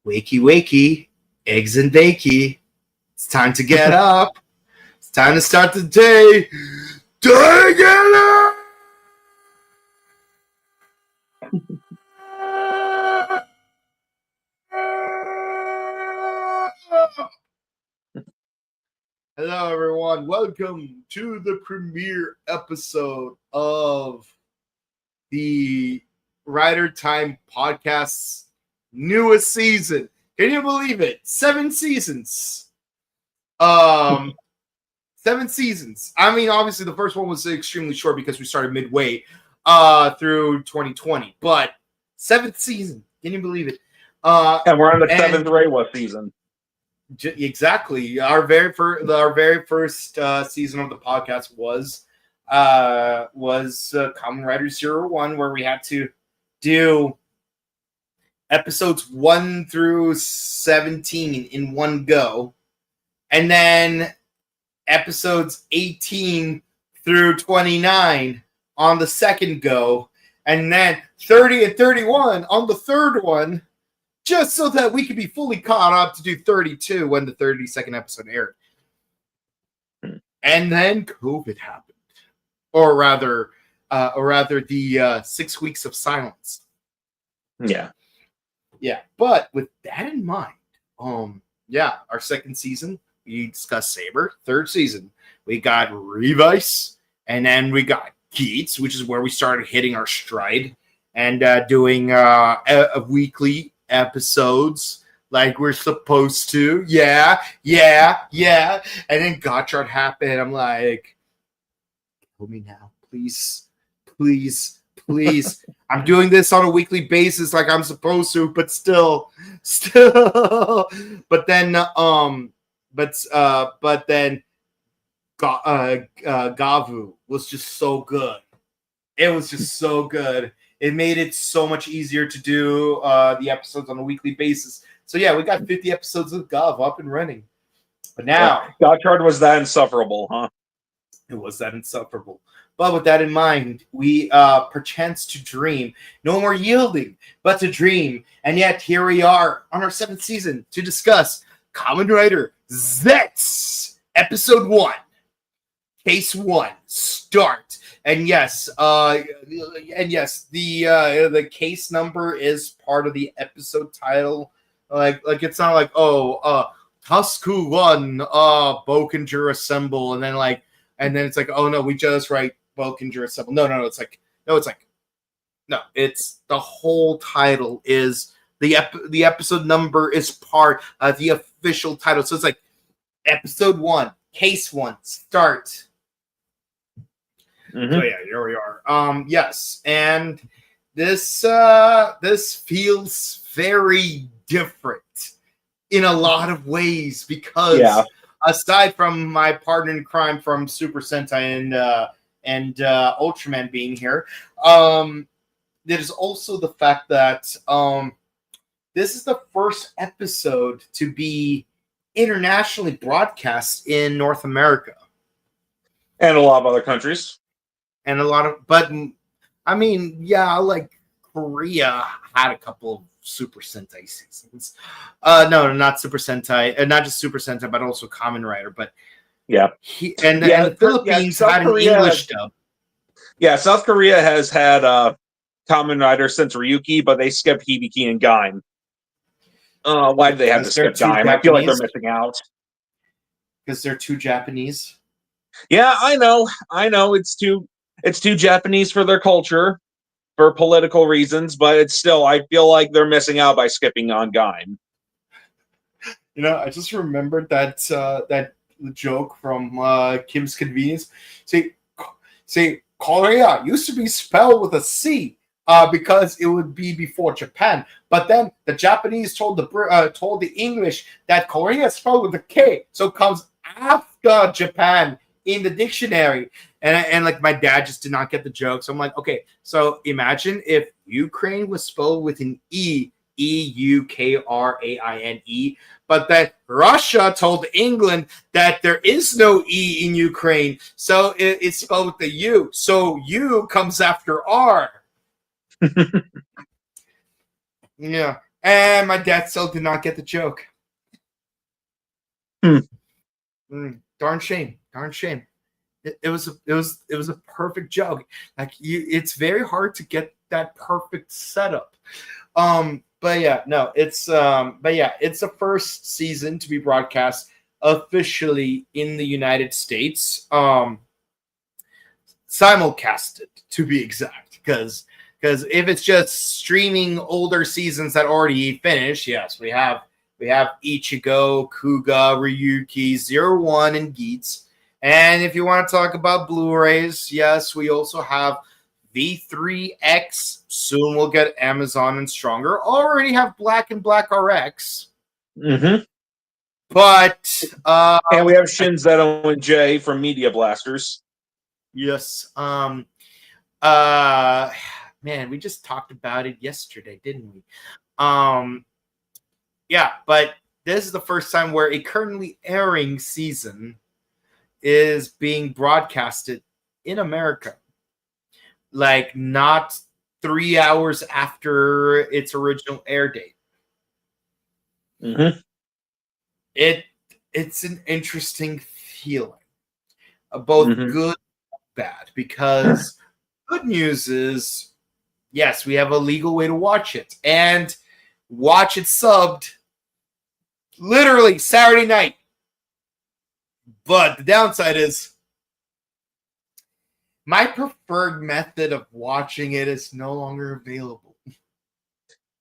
Wakey, wakey, eggs and bakey. It's time to get up. It's time to start the day. Dang it! Hello, everyone. Welcome to the premiere episode of the Rider Time podcast's newest season. Can you believe it? 7 seasons. 7 seasons. I mean, obviously, the first one was extremely short because we started midway through 2020. But 7th season. Can you believe it? And we're on the 7th Reiwa season. Exactly. Our very first season of the podcast was Kamen Rider 01, where we had to do episodes 1 through 17 in one go, and then episodes 18 through 29 on the second go, and then 30 and 31 on the third one, just so that we could be fully caught up to do 32 when the 32nd episode aired. And then COVID happened. Or rather the 6 weeks of silence. Yeah. Yeah. But with that in mind, our second season, we discussed Saber. Third season, we got Revice, and then we got Skits, which is where we started hitting our stride and doing a weekly episodes like we're supposed to. Yeah. And then Gotchard happened. I'm like, kill me now, please. I'm doing this on a weekly basis like I'm supposed to, but still. But then Gavu was just so good. It was just so good. It made it so much easier to do the episodes on a weekly basis. So yeah, we got 50 episodes of Gav up and running. But now, Gotchard was that insufferable, huh? It was that insufferable. But with that in mind, we perchance to dream. No more yielding, but to dream. And yet here we are on our 7th season to discuss Kamen Rider Zeztz, Episode 1. Case 1, start. And yes, the case number is part of the episode title. Like it's not like, Tusku 1, Bouken assemble, and then it's like, oh no, we just write Bouken assemble. No, it's the whole title is the episode number is part of the official title. So it's like episode 1, case 1, start. Mm-hmm. So yeah, here we are. Yes, and this feels very different in a lot of ways because aside from my partner in crime from Super Sentai and Ultraman being here, there's also the fact that this is the first episode to be internationally broadcast in North America and a lot of other countries. And but I mean, like Korea had a couple of Super Sentai seasons. No, not Super Sentai, not just Super Sentai, but also Kamen Rider. But yeah, the Philippines had an English dub. Yeah, South Korea has had Kamen Rider since Ryuki, but they skipped Hibiki and Gaim. Why did they have to skip Gaim? I feel like they're missing out because they're too Japanese. Yeah, I know. It's too Japanese for their culture, for political reasons, but it's still, I feel like they're missing out by skipping on Gaim. You know, I just remembered that joke from Kim's Convenience. See, Korea used to be spelled with a C because it would be before Japan. But then the Japanese told the English that Korea is spelled with a K, so it comes after Japan in the dictionary. And like my dad just did not get the joke. So I'm like, okay, so imagine if Ukraine was spelled with an E, E-U-K-R-A-I-N-E, but that Russia told England that there is no E in Ukraine, so it's spelled with the U. So U comes after R. Yeah. And my dad still did not get the joke. Darn shame. Darn shame. It was a perfect joke. Like it's very hard to get that perfect setup. But yeah, no, it's the first season to be broadcast officially in the United States. Simulcasted to be exact, because if it's just streaming older seasons that already finished, yes, we have Ichigo, Kuga, Ryuki, 01, and Geets. And if you want to talk about Blu-rays, yes, we also have V3X. Soon we'll get Amazon and Stronger. Already have Black and Black RX. Mm-hmm. But and we have Shinzetto and J from Media Blasters. Yes. Man, we just talked about it yesterday, didn't we? Yeah, but this is the first time where a currently airing season is being broadcasted in America. Like, not 3 hours after its original air date. Mm-hmm. It's an interesting feeling. Both good and bad. Because good news is, yes, we have a legal way to watch it. And watch it subbed literally Saturday night. But the downside is my preferred method of watching it is no longer available.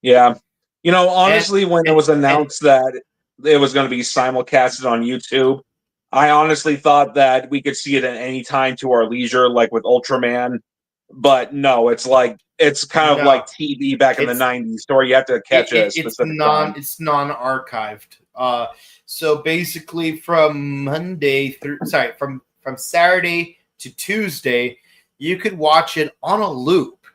Yeah. You know, honestly, when it was announced that it was going to be simulcasted on YouTube, I honestly thought that we could see it at any time to our leisure, like with Ultraman. But no, it's kind of like TV back in the 90s, where you have to catch a specific time. It's non-archived. So basically, from Saturday to Tuesday, you could watch it on a loop.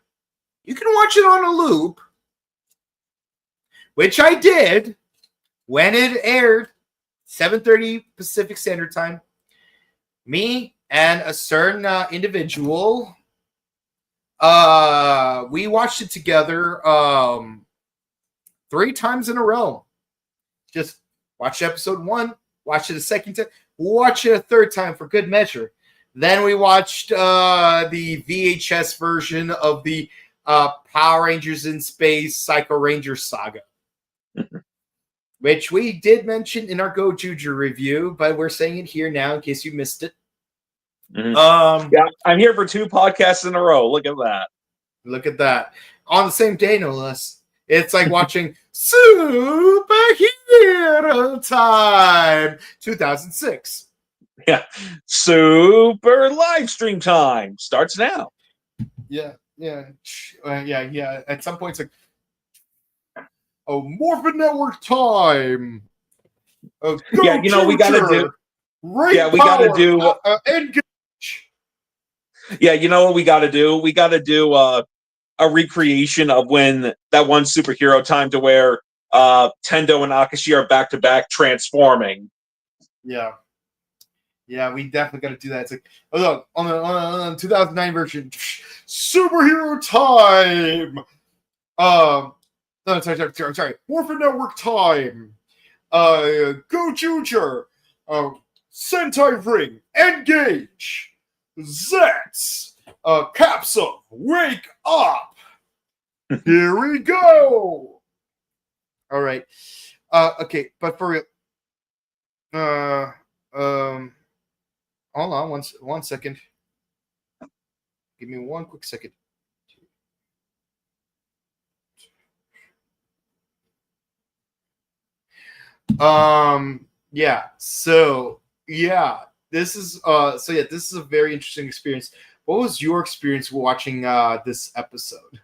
Which I did when it aired, 7:30 Pacific Standard Time. Me and a certain individual, we watched it together 3 times in a row. Just watch episode 1, watch it a second time, watch it a third time for good measure. Then we watched the VHS version of the Power Rangers in Space Psycho Ranger Saga, which we did mention in our Go Juju review, but we're saying it here now in case you missed it. Yeah, I'm here for 2 podcasts in a row. Look at that. On the same day, no less. It's like watching Superhero Time 2006. Yeah. Super live stream time starts now. Yeah. At some point, it's like, Morphin Network time. Yeah, you know, we got to do. Yeah, we got to do. Engage. Yeah, you know what we got to do? We got to do a recreation of when that one Superhero Time, to where Tendo and Akashi are back to back transforming. Yeah, we definitely got to do that. It's like, look, on the 2009 version, Superhero Time. No, sorry. Morphin Network time. Go Juju. Sentai Ring. Engage. Zeztz. Capsule. Wake up. Here we go. All right. Okay, but for real. Hold on one second. Give me one quick second. This is a very interesting experience. What was your experience watching this episode?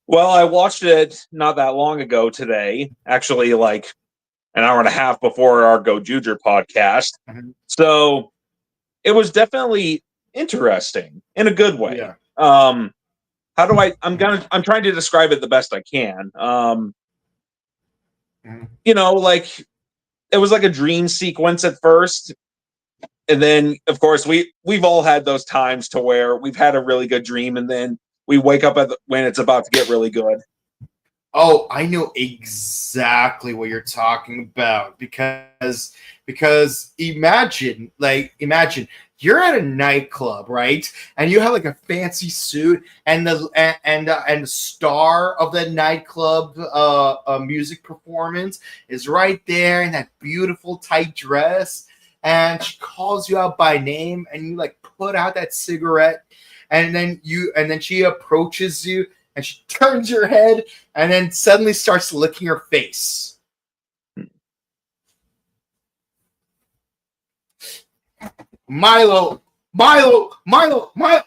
Well, I watched it not that long ago today, actually, like an hour and a half before our Go Juju podcast. Mm-hmm. So it was definitely interesting in a good way. Yeah. I'm trying to describe it the best I can. You know, like, it was like a dream sequence at first, and then of course we've all had those times to where we've had a really good dream, and then we wake up when it's about to get really good. Oh, I know exactly what you're talking about because imagine you're at a nightclub, right? And you have like a fancy suit, and the star of the nightclub music performance is right there in that beautiful tight dress, and she calls you out by name, and you like put out that cigarette, and then she approaches you, and she turns your head, and then suddenly starts licking her face. Milo,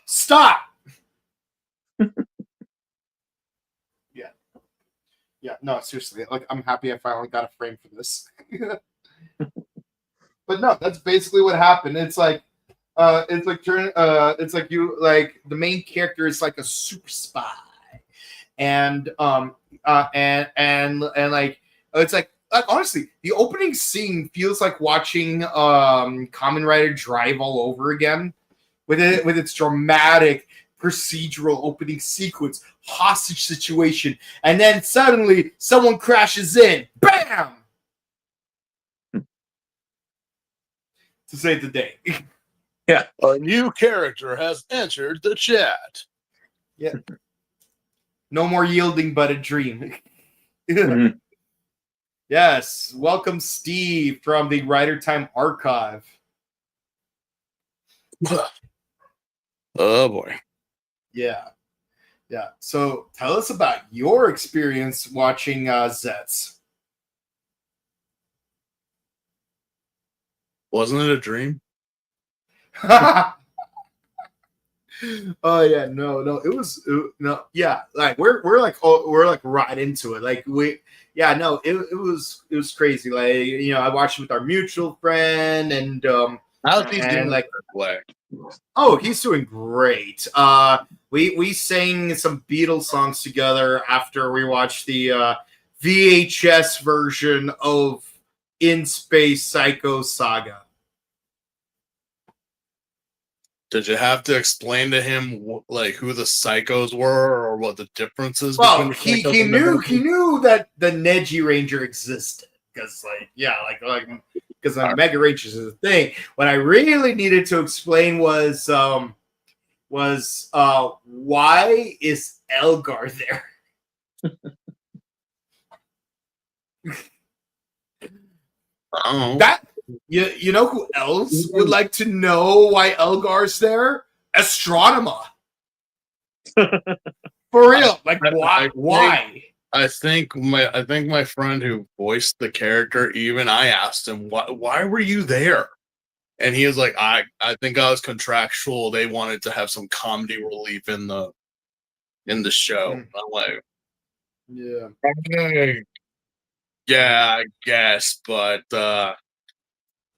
stop! Yeah, yeah, no, seriously, like I'm happy I finally got a frame for this. But no, that's basically what happened. It's like you like the main character is like a super spy, and like it's like honestly, the opening scene feels like watching Kamen Rider Drive all over again, with its dramatic procedural opening sequence, hostage situation, and then suddenly someone crashes in, bam, to save the day. Yeah. A new character has entered the chat. Yeah. No more yielding but a dream. Mhm. Yes. Welcome, Steve, from the Rider Time Archive. Oh boy. Yeah. Yeah. So tell us about your experience watching Zeztz. Wasn't it a dream? Oh yeah, no, no, yeah, like we're like right into it, like it was crazy, like I watched it with our mutual friend, and How's he doing? like, Way? oh, he's doing great. We sang some Beatles songs together after we watched the VHS version of In Space Psycho Saga. Did you have to explain to him like who the psychos were or what the differences Well, between the he psychos knew that the Neji Ranger existed, because because Mega Rangers is a thing. What I really needed to explain was why is Elgar there? Oh, That you know who else would like to know why Elgar's there? Astronema. For real, like why? I think my friend who voiced the character, even I asked him why were you there, and he was like, I think I was contractual. They wanted to have some comedy relief in the show. I'm like, Yeah. yeah, I guess, but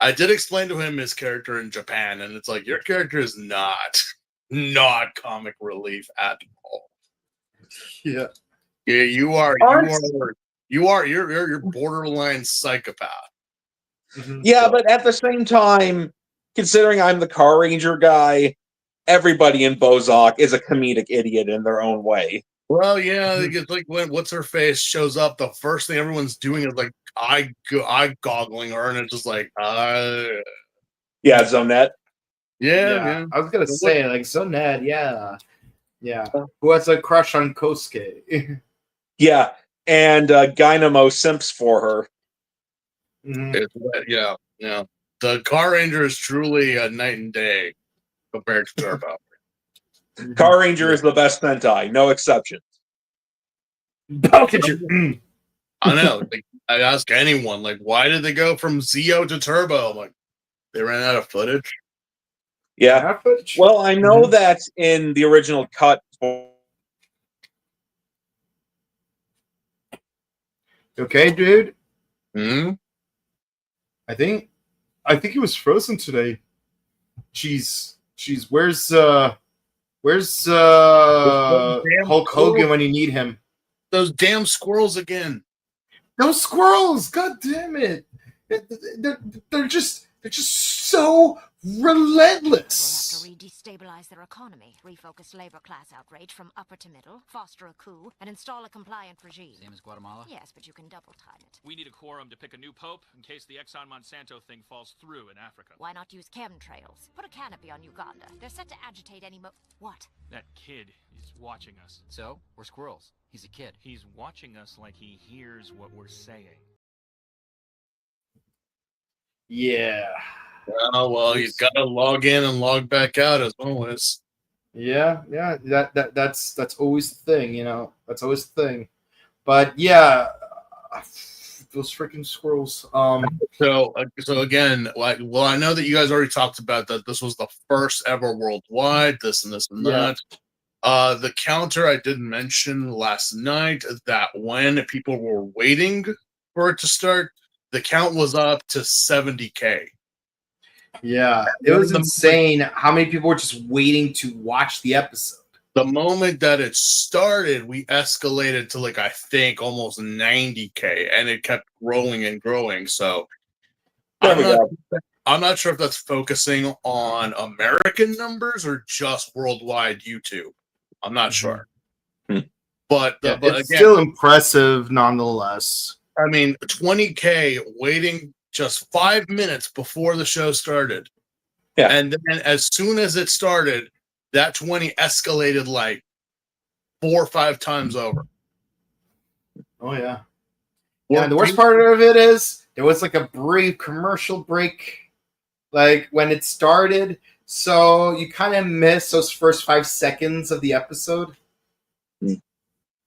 I did explain to him his character in Japan, and it's like your character is not comic relief at all. Yeah. Yeah, you're borderline psychopath. Mm-hmm. Yeah, So, but at the same time, considering I'm the Car Ranger guy, everybody in Bozak is a comedic idiot in their own way. Well, yeah, it's like when what's her face shows up, the first thing everyone's doing is like eye goggling her, and it's just like, Yeah, Zonette. yeah. I was gonna say like Zonette, yeah. Who has a crush on Kosuke? Yeah, and Dynamo simps for her. Mm-hmm. Yeah. The Car Ranger is truly a night and day compared to Turbo. Car Ranger is the best Sentai, no exceptions. Bouken. I know. Like, I ask anyone, like, why did they go from Zeo to Turbo? I'm like, they ran out of footage. Yeah. Well, I know that in the original cut. Okay, dude. Hmm? I think he was frozen today. Jeez. Where's Hulk Hogan when you need him? Those damn squirrels again. Those squirrels! God damn it! They're just so relentless. We destabilize their economy, refocus labor class outrage from upper to middle, foster a coup, and install a compliant regime. Same as Guatemala? Yes, but you can double time it. We need a quorum to pick a new pope in case the Exxon Monsanto thing falls through in Africa. Why not use chemtrails? Put a canopy on Uganda. They're set to agitate any What? That kid is watching us. So, we're squirrels. He's a kid. He's watching us like he hears what we're saying. Yeah. Oh, well, he's got to log in and log back out as always. Yeah. That's always the thing, you know. That's always the thing. But yeah, those freaking squirrels. So again, like, well, I know that you guys already talked about that. This was the first ever worldwide. This and that. The counter I did mention last night that when people were waiting for it to start, the count was up to 70K. Yeah, it was insane how many people were just waiting to watch the episode. The moment that it started, we escalated to, like, I think almost 90K, and it kept growing and growing. So I'm not sure if that's focusing on American numbers or just worldwide YouTube. I'm not sure. But it's again, still impressive nonetheless. I mean, 20K waiting just 5 minutes before the show started. Yeah. And then as soon as it started, that 20 escalated like 4 or 5 times over. Oh, yeah. Yeah, the worst part of it is there was like a brief commercial break like when it started. So you kind of miss those first 5 seconds of the episode.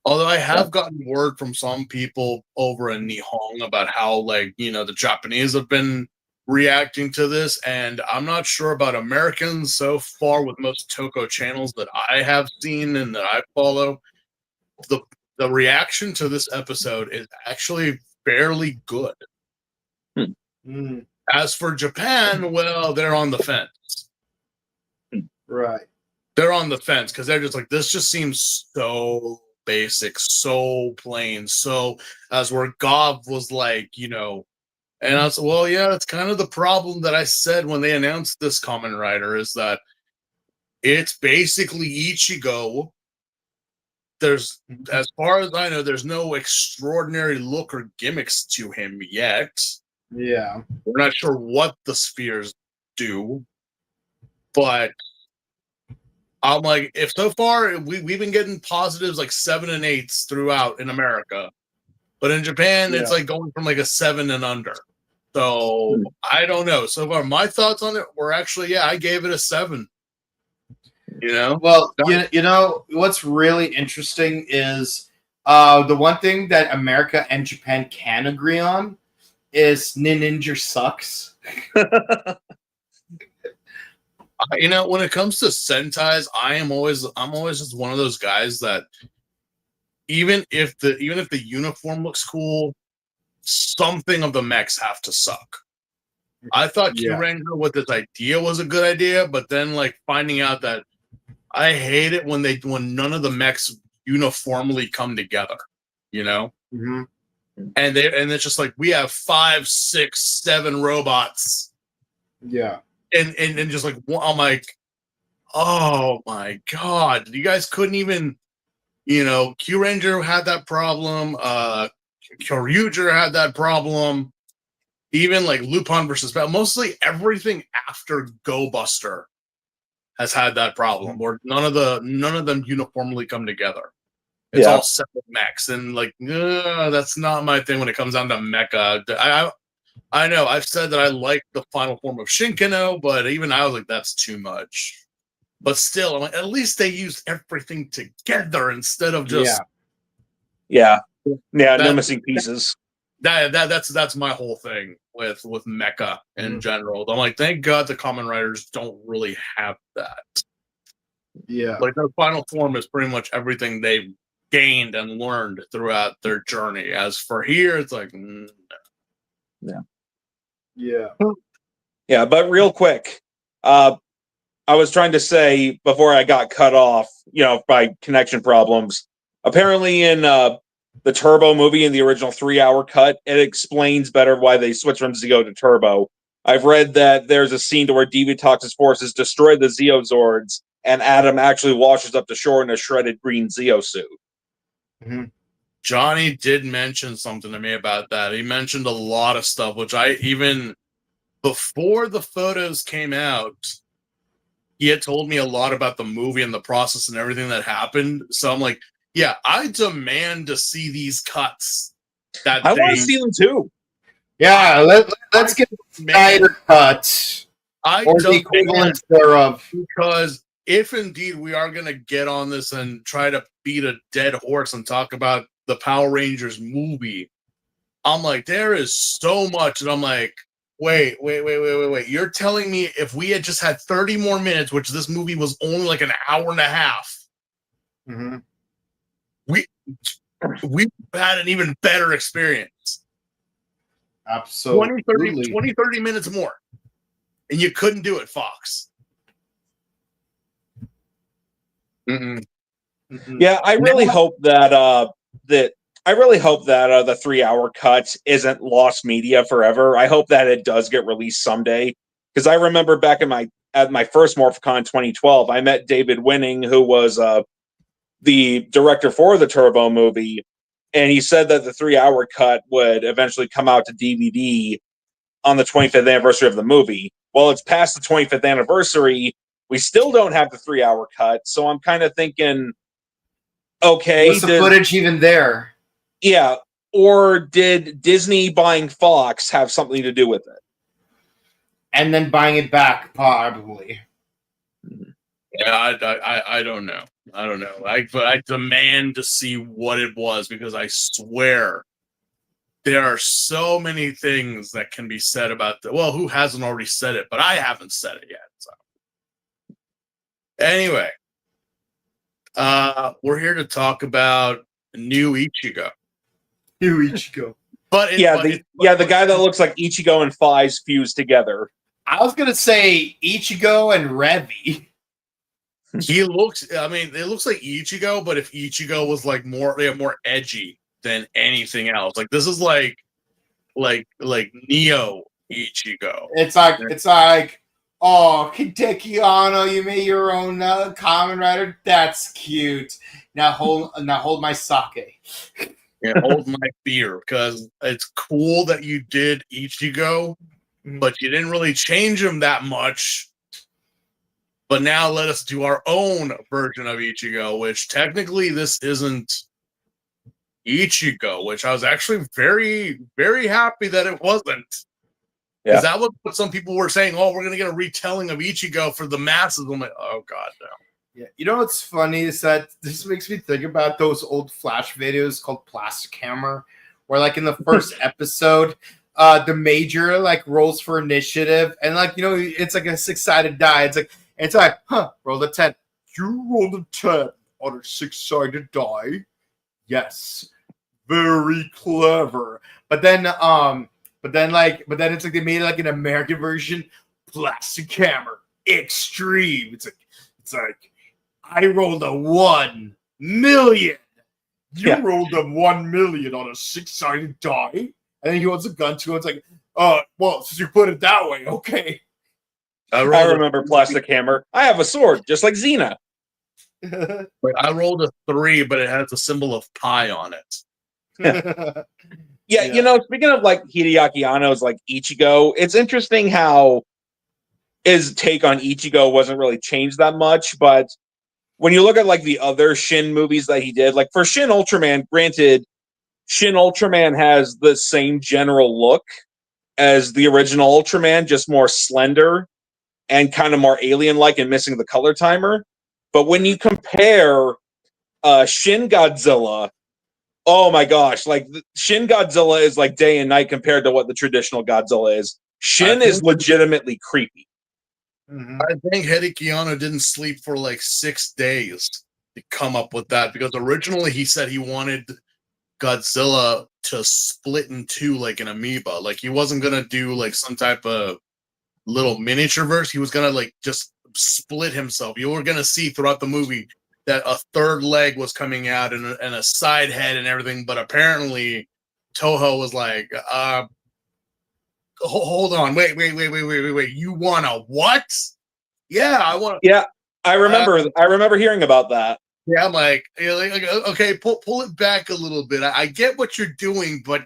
Although I have gotten word from some people over in Nihon about how, like, you know, the Japanese have been reacting to this, and I'm not sure about Americans so far with most Toku channels that I have seen and that I follow. The reaction to this episode is actually fairly good. As for Japan, well, they're on the fence. Right. They're on the fence because they're just like, this just seems so basic, so plain, so as where Gob was like, you know, and I was, well, yeah, that's kind of the problem that I said when they announced this Kamen Rider is that it's basically Ichigo. There's, as far as I know, there's no extraordinary look or gimmicks to him yet. Yeah. We're not sure what the spheres do, but I'm like, if so far we've been getting positives like 7 and 8s throughout in America, but in Japan it's like going from like a 7 and under. So I don't know. So far, my thoughts on it were actually, I gave it a 7. You know, well, you know what's really interesting is the one thing that America and Japan can agree on is Ninja sucks. You know, when it comes to Sentais, I'm always just one of those guys that even if the uniform looks cool, something of the mechs have to suck. I thought Q Ranger with this idea was a good idea, but then like finding out that I hate it when none of the mechs uniformly come together, you know? Mm-hmm. And it's just like we have 5, 6, 7 robots. Yeah. And just like, I'm like, oh my god, you guys couldn't even, you know, Q Ranger had that problem, Kyoryuger had that problem, even like Lupin versus Battle, mostly everything after Go Buster has had that problem, where none of them uniformly come together. It's all separate mechs, and like, that's not my thing when it comes down to mecha. I know I've said that I like the final form of Shinkano, but even I was like, that's too much. But still, I'm like, at least they used everything together instead of just no missing pieces. That's my whole thing with mecha in general. I'm like, thank God the Kamen Riders don't really have that. Yeah, like their final form is pretty much everything they've gained and learned throughout their journey. As for here, it's like, Yeah, but real quick, I was trying to say before I got cut off, you know, by connection problems. Apparently, in the Turbo movie, in the original 3-hour cut, it explains better why they switched from Zeo to Turbo. I've read that there's a scene to where Divatox's forces destroy the Zeozords, and Adam actually washes up to shore in a shredded green Zeo suit. Mm-hmm. Johnny did mention something to me about that. He mentioned a lot of stuff, which I even before the photos came out, he had told me a lot about the movie and the process and everything that happened. So I'm like, yeah, I demand to see these cuts. I want to see them too. Yeah, let's get the Snyder cut or the equivalent thereof. Because if indeed we are going to get on this and try to beat a dead horse and talk about the Power Rangers movie, I'm like, there is so much. And I'm like, wait. You're telling me if we had just had 30 more minutes, which this movie was only like an hour and a half, mm-hmm. we had an even better experience. Absolutely. 20, 30 minutes more. And you couldn't do it, Fox. Mm-mm. Yeah, I really hope that the 3-hour cut isn't lost media forever. I hope that it does get released someday. Because I remember back at my first MorphCon 2012, I met David Winning, who was the director for the Turbo movie, and he said that the 3-hour cut would eventually come out to DVD on the 25th anniversary of the movie. Well, it's past the 25th anniversary. We still don't have the 3-hour cut, so I'm kind of thinking, okay, was the footage even there? Yeah, or did Disney buying Fox have something to do with it? And then buying it back, probably. Yeah, I don't know. I don't know. But I demand to see what it was, because I swear there are so many things that can be said about well, who hasn't already said it? But I haven't said it yet. So anyway, we're here to talk about new Ichigo. New Ichigo. But the guy that looks like Ichigo and Fives fused together. I was gonna say Ichigo and Revy. He looks. I mean, it looks like Ichigo, but if Ichigo was like more edgy than anything else, like this is like Neo Ichigo. It's like, oh, Hideki Anno, you made your own Kamen Rider. That's cute. Now hold my sake. Yeah, hold my beer, because it's cool that you did Ichigo, but you didn't really change him that much. But now let us do our own version of Ichigo, which technically this isn't Ichigo, which I was actually very, very happy that it wasn't. Because that was what some people were saying, oh, we're going to get a retelling of Ichigo for the masses. I'm like, oh, God, no. Yeah, you know what's funny is that this makes me think about those old Flash videos called Plastic Hammer, where like in the first episode, the Major like rolls for initiative, and like, you know, it's like a 6-sided die. It's like, roll a 10. You rolled a 10 on a 6-sided die. Yes, very clever. But then it's like they made like an American version, Plastic Hammer Extreme. It's like I rolled a 1 million. You rolled a 1 million on a 6-sided die, and then he holds a gun to it. It's like, well, since you put it that way, okay. I remember Plastic Hammer. I have a sword, just like Xena. I rolled a 3, but it has the symbol of pi on it. Yeah, you know, speaking of like Hideaki Anno's like Ichigo, it's interesting how his take on Ichigo wasn't really changed that much, but when you look at like the other Shin movies that he did, like for Shin Ultraman, granted, Shin Ultraman has the same general look as the original Ultraman, just more slender and kind of more alien-like and missing the color timer. But when you compare Shin Godzilla, oh my gosh, like Shin Godzilla is like day and night compared to what the traditional Godzilla is. Shin is legitimately creepy. I think Hideki Anno didn't sleep for like 6 days to come up with that, because originally he said he wanted Godzilla to split in two like an amoeba. Like he wasn't going to do like some type of little miniature verse. He was going to like just split himself. You were going to see throughout the movie that a third leg was coming out and a side head and everything. But apparently Toho was like, hold on, wait. You want a what? Yeah, I want. Yeah, I remember hearing about that. Yeah, I'm like, okay, pull it back a little bit. I get what you're doing, but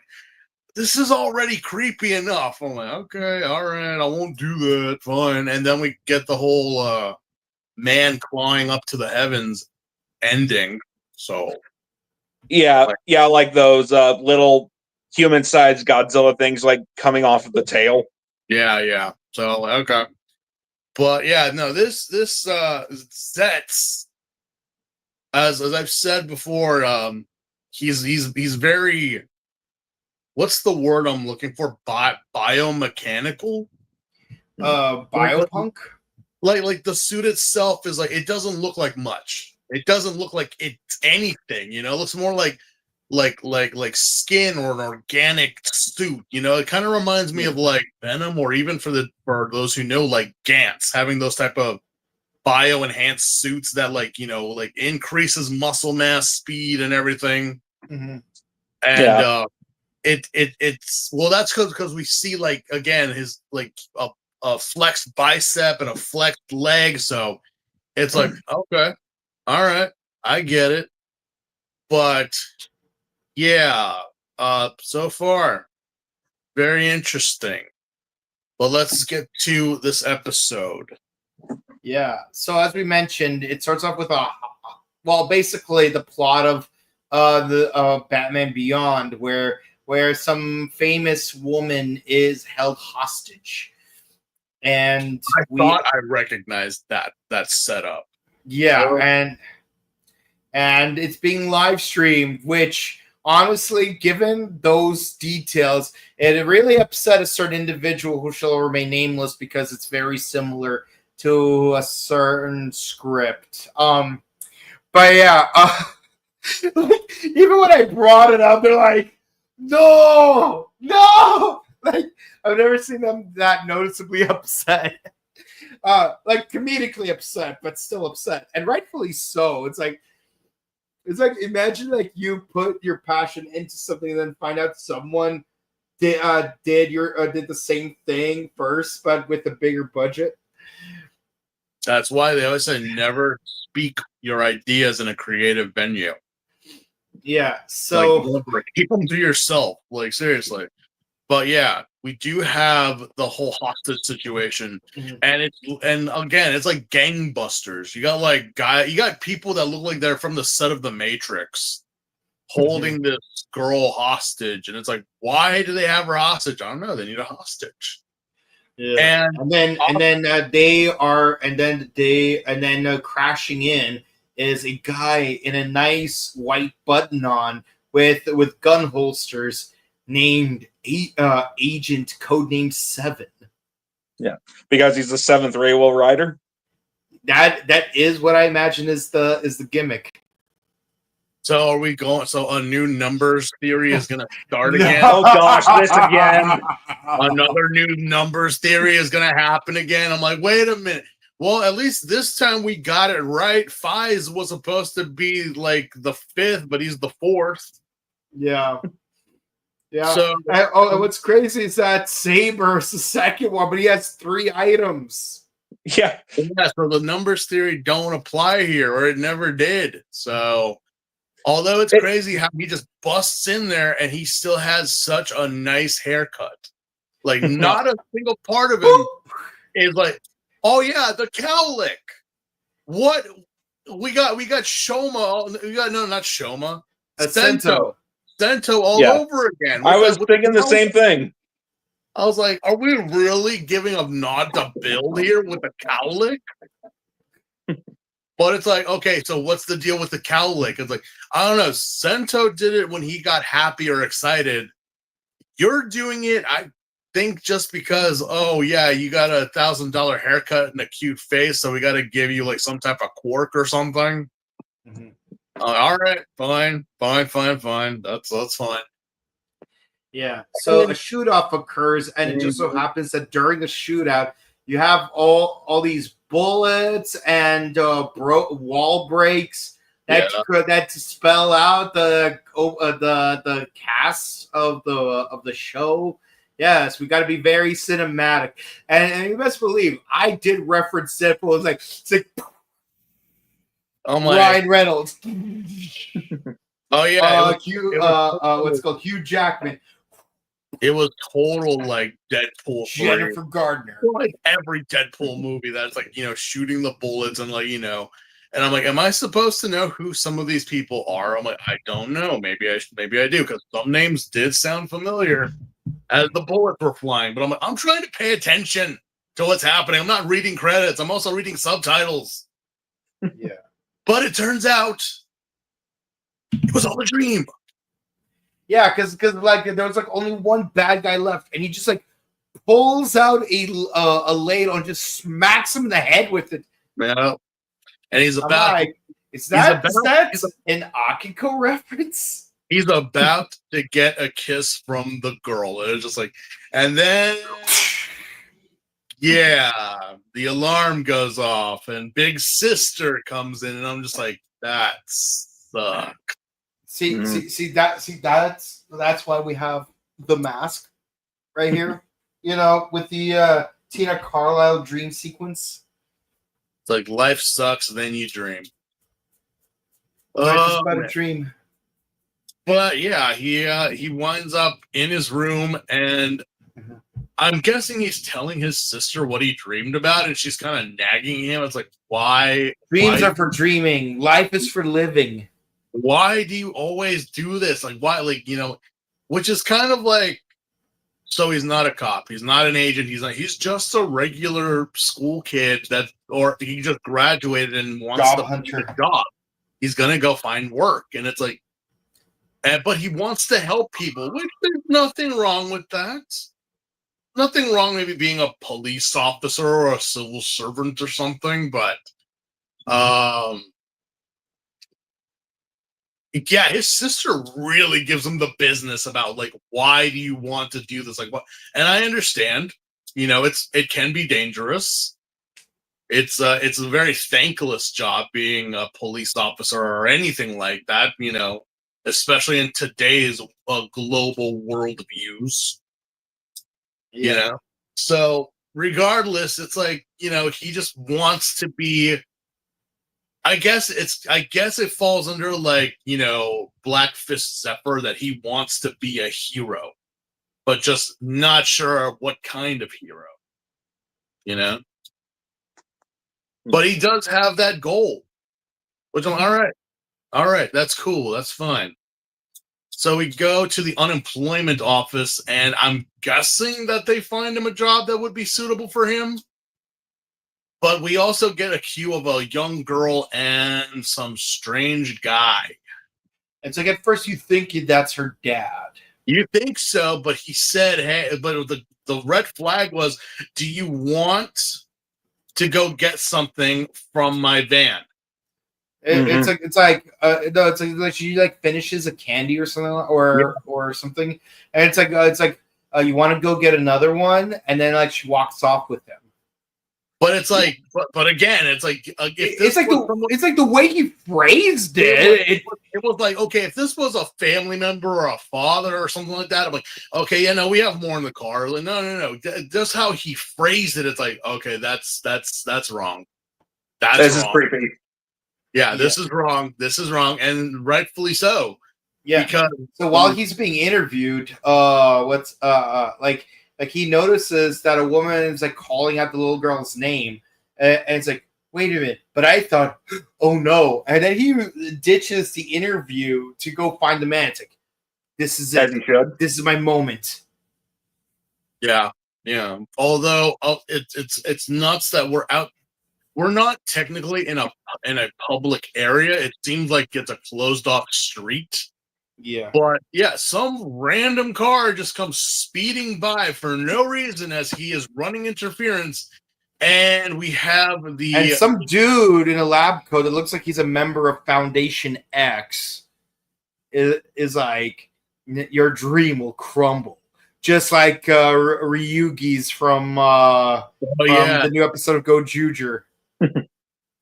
this is already creepy enough. I'm like, okay, all right, I won't do that. Fine. And then we get the whole man clawing up to the heavens ending. So yeah, like those little human-sized Godzilla things like coming off of the tail. Yeah. So okay, but yeah, no, this Zeztz, as I've said before, he's very, what's the word I'm looking for? Biomechanical, biopunk. Like the suit itself is like, it doesn't look like much. It doesn't look like it's anything. It looks more like skin or an organic suit. It kind of reminds me of like Venom, or even for those who know, like Gantz, having those type of bio enhanced suits that like increases muscle mass, speed, and everything. Mm-hmm. And it's well, that's because we see, like, again, his like a flexed bicep and a flexed leg, so it's like, okay, all right, I get it. But yeah, so far very interesting. But let's get to this episode. Yeah. So as we mentioned, it starts off with basically the plot of the Batman Beyond, where some famous woman is held hostage, and I thought I recognized that setup. Yeah, and it's being live streamed, which honestly, given those details, it really upset a certain individual who shall remain nameless because it's very similar to a certain script. But yeah, even when I brought it up, they're like, no, like, I've never seen them that noticeably upset. Like comedically upset, but still upset, and rightfully so. It's like imagine like you put your passion into something and then find out someone did the same thing first, but with a bigger budget. That's why they always say never speak your ideas in a creative venue. Yeah, so like, keep them to yourself. Like, seriously. But yeah, we do have the whole hostage situation, and again, it's like gangbusters. You got people that look like they're from the set of The Matrix, holding this girl hostage, and it's like, why do they have her hostage? I don't know. They need a hostage. Yeah, and then crashing in is a guy in a nice white button-on with gun holsters named Agent Codename 7. Yeah, because he's the 7th Railway Rider. That is what I imagine is the gimmick. So are we going? So a new numbers theory is going to start again? Oh gosh, this again. Another new numbers theory is going to happen again. I'm like, wait a minute. Well, at least this time we got it right. Fies was supposed to be like the 5th, but he's the 4th. Yeah. Yeah. So, what's crazy is that Saber is the 2nd one, but he has 3 items. Yeah. So the numbers theory don't apply here, or it never did. So, although it's crazy how he just busts in there and he still has such a nice haircut. Like, not a single part of him is like, oh yeah, the cowlick. What we got Shoma. Not Shoma. Sento all over again. I was thinking the same thing. I was like, are we really giving a nod to Bill here with the cowlick? But it's like, okay, so what's the deal with the cowlick? It's like, I don't know. Sento did it when he got happy or excited. You're doing it, I think, just because, oh yeah, you got a $1,000 haircut and a cute face, so we got to give you like some type of quirk or something. Mm-hmm. All right, fine. That's fine. Yeah. So a shootout occurs, and it just so happens that during the shootout, you have all these bullets and wall breaks that spell out the cast of the show, Yes, we got to be very cinematic, and you best believe I did reference Deadpool. It's like Oh my! Ryan Reynolds. Oh yeah, What's it called? Hugh Jackman. It was total like Deadpool. Jennifer Gardner. Like every Deadpool movie that's like, shooting the bullets and like, and I'm like, am I supposed to know who some of these people are? I'm like, I don't know. Maybe I do, because some names did sound familiar as the bullets were flying. But I'm like, I'm trying to pay attention to what's happening. I'm not reading credits. I'm also reading subtitles. Yeah. But it turns out it was all a dream. Yeah, because like there was like only one bad guy left, and he just like pulls out a ladle and just smacks him in the head with it. Yeah, and he's about. Like, is that an Akiko reference? He's about to get a kiss from the girl. And it's just like, and then yeah, the alarm goes off, and Big Sister comes in, and I'm just like, that sucks. That's why we have the mask right here. With the Tina Carlisle dream sequence. It's like life sucks, then you dream. Life is but a dream. But yeah, he winds up in his room, and I'm guessing he's telling his sister what he dreamed about, and she's kind of nagging him. It's like, why? Dreams are for dreaming. Life is for living. Why do you always do this? Like, why? Like, which is kind of like, so he's not a cop. He's not an agent. He's just a regular school kid or he just graduated and wants to find a job. He's going to go find work. And it's like, but he wants to help people, which there's nothing wrong with that. Nothing wrong maybe being a police officer or a civil servant or something, but yeah, his sister really gives him the business about like, why do you want to do this? Like, what? And I understand, it can be dangerous. It's a very thankless job being a police officer or anything like that, especially in today's global world views. So regardless, it's like, he just wants to be. I guess it falls under like, Black Fist Zephyr, that he wants to be a hero, but just not sure what kind of hero, But he does have that goal, which I'm all right, that's cool, that's fine. So we go to the unemployment office, and I'm guessing that they find him a job that would be suitable for him. But we also get a cue of a young girl and some strange guy. It's like at first you think that's her dad. You think so, but he said, hey, but the red flag was, do you want to go get something from my van? It's like she like finishes a candy or something, or something, and it's like you want to go get another one, and then like she walks off with him. But it's like, but again, it's like it's like the way he phrased it. It was like, okay, if this was a family member or a father or something like that, I'm like, okay, yeah, no, we have more in the car. Like, no. Just how he phrased it, it's like, okay, that's wrong. This is creepy. Yeah, this is wrong. This is wrong, and rightfully so. Yeah. Because while he's being interviewed, like he notices that a woman is like calling out the little girl's name, and it's like, wait a minute. But I thought, oh no. And then he ditches the interview to go find the man. It's like, this is it. This is my moment. Yeah. Although it's nuts that we're not technically in a public area. It seems like it's a closed off street. Yeah. But yeah, some random car just comes speeding by for no reason as he is running interference. And we have some dude in a lab coat that looks like he's a member of Foundation X is like, your dream will crumble. Just like Ryugi's from the new episode of Go Juger.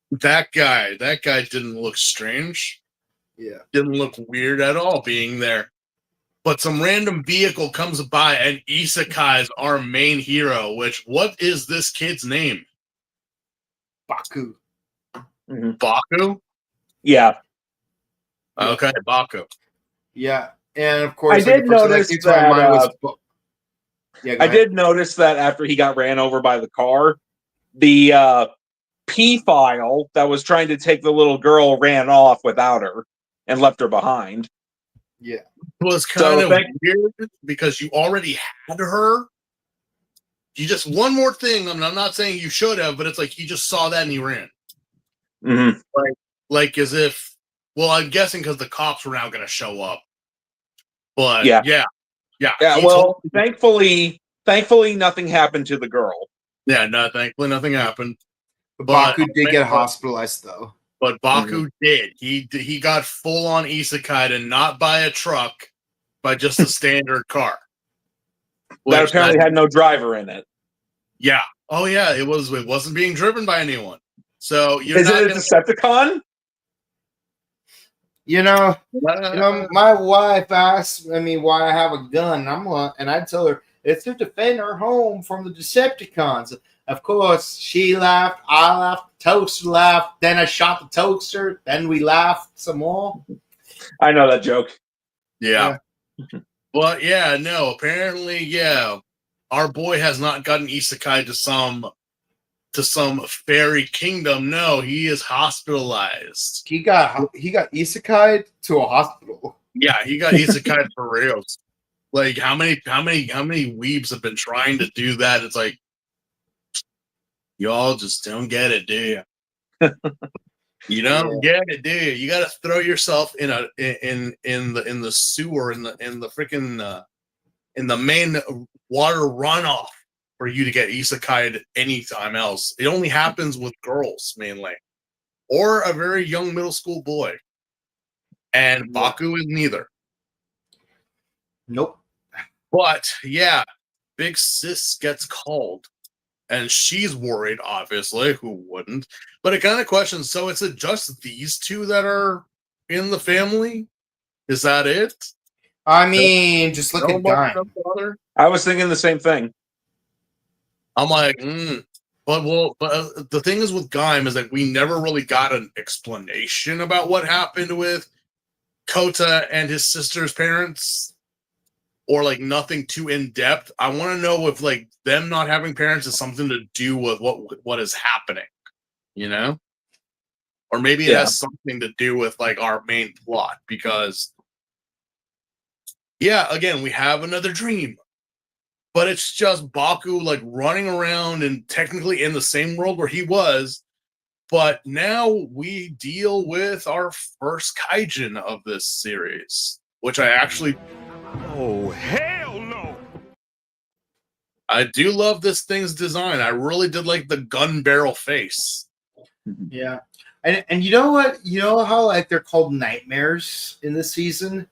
That guy didn't look strange. Yeah. Didn't look weird at all being there. but some random vehicle comes by and isekais our main hero, what is this kid's name? Baku. Baku? Yeah. Okay, Baku. Yeah, and of course, I did notice came to my mind was. Yeah, I did notice that after he got ran over by the car, the P file that was trying to take the little girl ran off without her and left her behind. Yeah. It was kind of weird because you already had her. You just one more thing. I'm not saying you should have, but it's like he just saw that and he ran. Mm-hmm. Like as if. Well, I'm guessing because the cops were now going to show up. But yeah. Well, thankfully, nothing happened to the girl. Yeah, no, thankfully nothing happened. But Baku did get hospitalized though. But Baku did. He got full on isekai and not by a truck, by just a standard car. That apparently had no driver in it. Yeah. Oh yeah, it wasn't being driven by anyone. So is it a Decepticon? My wife asked me why I have a gun. And I tell her it's to defend our home from the Decepticons. Of course, she laughed. I laughed. Toaster laughed. Then I shot the toaster. Then we laughed some more. I know that joke. Yeah. But yeah, no. Apparently, yeah, our boy has not gotten isekai to some fairy kingdom. No, he is hospitalized. He got isekai to a hospital. Yeah, he got isekai for real. Like how many weebs have been trying to do that? It's like y'all just don't get it, do you? You don't get it, do you? You got to throw yourself in the sewer in the freaking in the main water runoff for you to get isekai'd anytime else. It only happens with girls mainly, or a very young middle school boy. And Baku is neither. Nope. But yeah, Big Sis gets called, and she's worried. Obviously, who wouldn't? But it kind of questions. So is it just these two that are in the family? Is that it? I mean, just look at Guy. I was thinking the same thing. I'm like, but the thing is with Gaim is that we never really got an explanation about what happened with Kota and his sister's parents, or like nothing too in depth. I want to know if like them not having parents is something to do with what is happening, you know, or maybe it has something to do with like our main plot because. Yeah, again, we have another dream. But it's just Baku like running around and technically in the same world where he was. But now we deal with our first kaijin of this series, which I actually. Oh, hell no! I do love this thing's design. I really did like the gun barrel face. Yeah. And you know what? You know how like they're called nightmares in this season?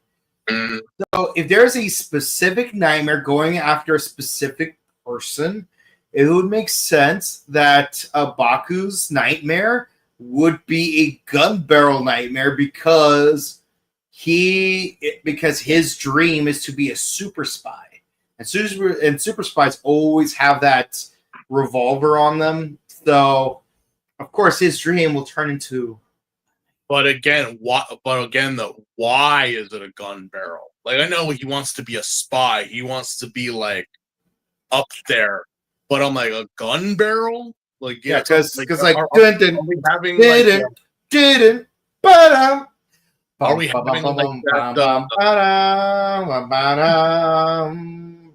So if there's a specific nightmare going after a specific person, it would make sense that Baku's nightmare would be a gun barrel nightmare because his dream is to be a super spy. And super spies always have that revolver on them. So of course his dream will turn into. But again, why is it a gun barrel? Like, I know he wants to be a spy. He wants to be, like, up there. But I'm like, a gun barrel? Like, yeah, because, like, are we having, didn't, are we having, like,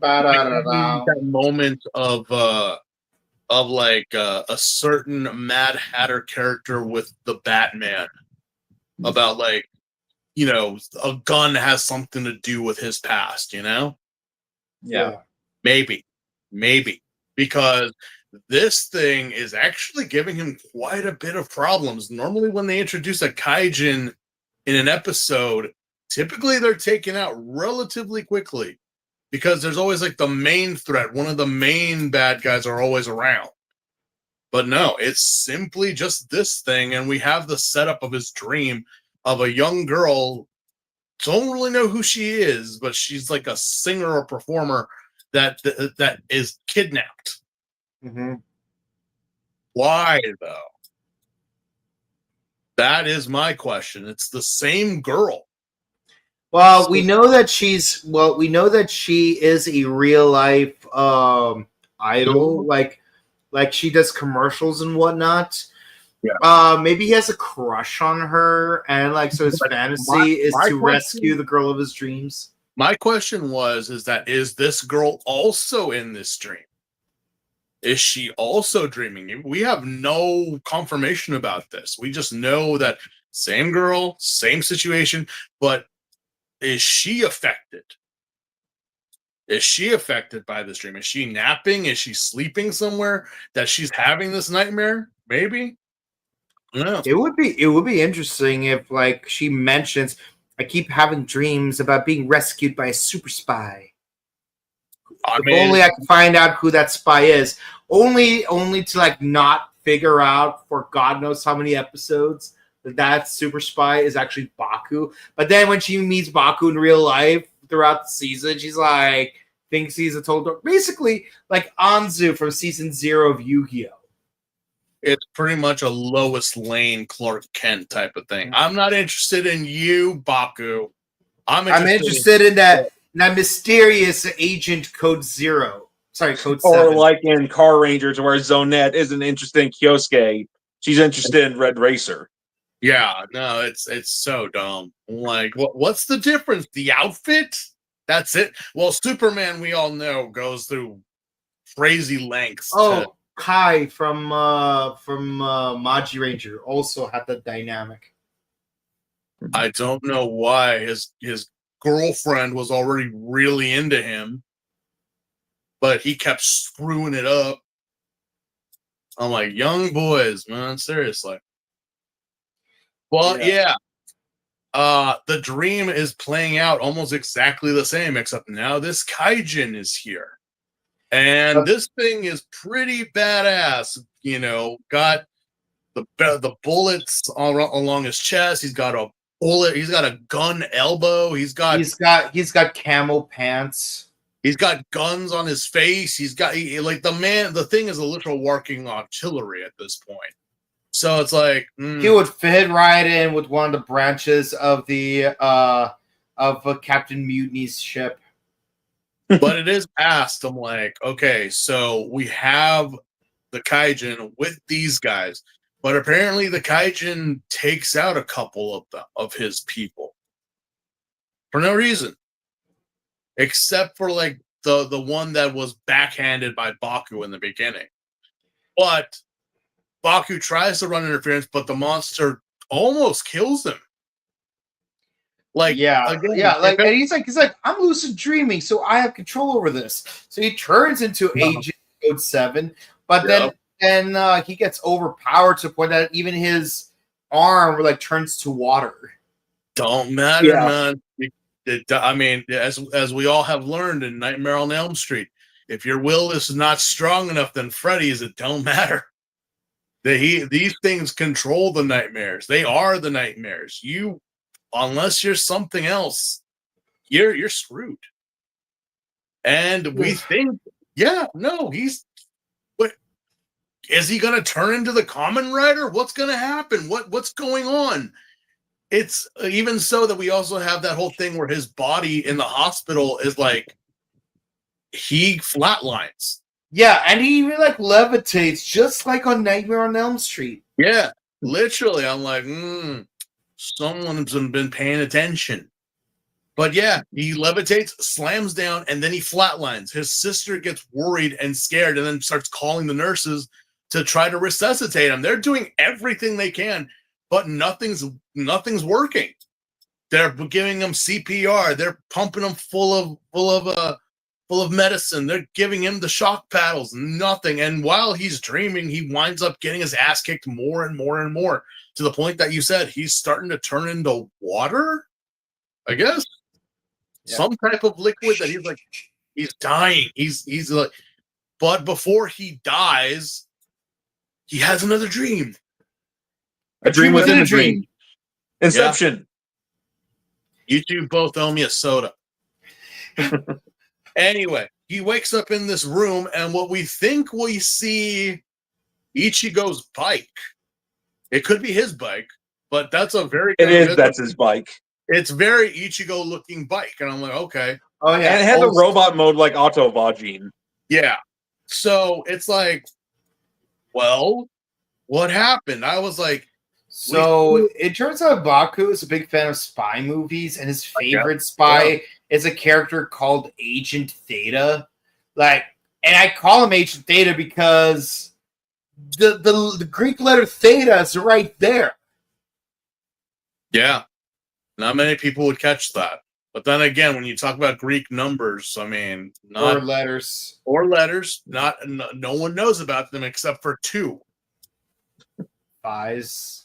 that moment of like a certain Mad Hatter character with the Batman about like, you know, a gun has something to do with his past, you know? Yeah. Maybe. Because this thing is actually giving him quite a bit of problems. Normally when they introduce a kaijin in an episode, typically they're taken out relatively quickly because there's always like the main threat. One of the main bad guys are always around. But no, it's simply just this thing, and we have the setup of his dream of a young girl don't really know who she is, but she's like a singer or performer that is kidnapped. Mm-hmm. Why though? That is my question. It's the same girl. Well, we know that she is a real life idol, like she does commercials and whatnot. Yeah. Maybe he has a crush on her, and like so his fantasy is to rescue the girl of his dreams. My question is this girl also in this dream? Is she also dreaming? We have no confirmation about this. We just know that same girl, same situation, but is she affected? Is she affected by this dream? Is she napping? Is she sleeping somewhere that she's having this nightmare? Maybe. No. It would be interesting if like she mentions, I keep having dreams about being rescued by a super spy. If only I could find out who that spy is. Only to like not figure out for God knows how many episodes that super spy is actually Baku. But then when she meets Baku in real life throughout the season, she's like thinks he's a total basically like Anzu from season 0 of Yu-Gi-Oh! It's pretty much a Lois Lane Clark Kent type of thing. I'm not interested in you, Baku. I'm interested in that mysterious agent Code Zero. Sorry, Code 7. Or like in Car Rangers, where Zonette isn't interested in Kyosuke, she's interested in Red Racer. Yeah, no, it's so dumb. Like, what's the difference? The outfit? That's it. Well, Superman, we all know, goes through crazy lengths. Kai from Maji Ranger also had the dynamic. I don't know why his girlfriend was already really into him, but he kept screwing it up. I'm like, young boys, man, seriously. Well, yeah. The dream is playing out almost exactly the same, except now this Kaijin is here. And this thing is pretty badass. You know, got the bullets along his chest. He's got a bullet. He's got a gun elbow. He's got camo pants. He's got guns on his face. He's got the thing is a literal working artillery at this point. So it's like he would fit right in with one of the branches of the Captain Mutiny's ship. But it is asked. I'm like, okay, so we have the Kaijin with these guys, but apparently the Kaijin takes out a couple of his people for no reason, except for like the one that was backhanded by Baku in the beginning. But Baku tries to run interference, but the monster almost kills him. And he's like, I'm lucid dreaming, so I have control over this. So he turns into Agent Code 7, but then he gets overpowered to the point that even his arm like turns to water. Don't matter, man. I mean, as we all have learned in Nightmare on Elm Street, if your will is not strong enough, then Freddy's, it don't matter. These things control the nightmares. They are the nightmares. Unless you're something else, you're screwed. And we think, is he gonna turn into the Kamen Rider? What's gonna happen? What's going on? It's even so that we also have that whole thing where his body in the hospital is like he flatlines. Yeah, and he even like levitates just like on Nightmare on Elm Street. Yeah, literally. I'm like, someone's been paying attention. But yeah, he levitates, slams down, and then he flatlines. His sister gets worried and scared and then starts calling the nurses to try to resuscitate him. They're doing everything they can, but nothing's working. They're giving him CPR. They're pumping him full of medicine. They're giving him the shock paddles. Nothing. And while he's dreaming, he winds up getting his ass kicked more and more and more, to the point that you said he's starting to turn into water, I guess. Yeah. Some type of liquid that he's dying. He's like, but before he dies, he has another dream. A dream within a dream. Inception. You two both owe me a soda. Anyway, he wakes up in this room, and what we think we see Ichigo's bike. It could be his bike, but that's a very That's his bike. It's very Ichigo looking bike, and I'm like, okay. Oh yeah, And it had the robot mode like Auto Vagine. Yeah. So it's like, well, what happened? I was like, so it turns out Baku is a big fan of spy movies, and his favorite spy is a character called Agent Theta. Like, and I call him Agent Theta because the Greek letter theta is right there. yeah, not many people would catch that. But then again, when you talk about Greek numbers, I mean, Or letters. Not no one knows about them except for two. Phi's.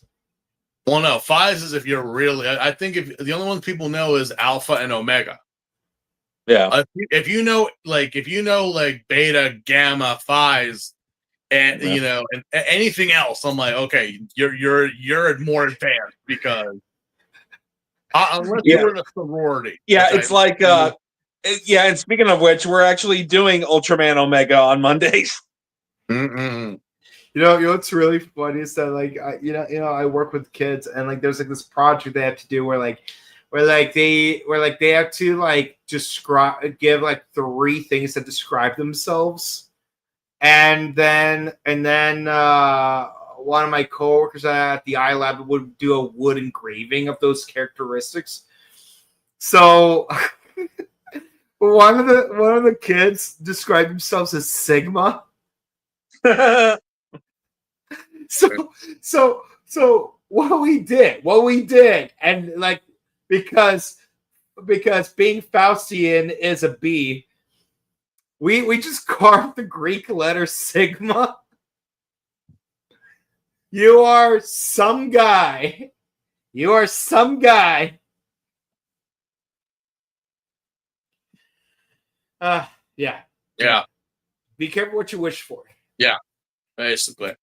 Well, no, Phi's is if you're really. I think if the only ones people know is Alpha and Omega. Yeah. If you know Beta, Gamma, Phi's, and and anything else, I'm like, okay, you're more advanced because unless you're in a sorority. Yeah, it's like and speaking of which, we're actually doing Ultraman Omega on Mondays. Mm-mm. You know what's really funny is that I work with kids, and like there's like this project they have to do where they have to like give like 3 things that describe themselves, and then one of my coworkers at the iLab would do a wood engraving of those characteristics. So one of the kids described themselves as Sigma. So what we did, and like because being Faustian is a B, we just carved the Greek letter sigma. You are some guy. You are some guy. Yeah. Yeah. Be careful what you wish for. Yeah. Basically.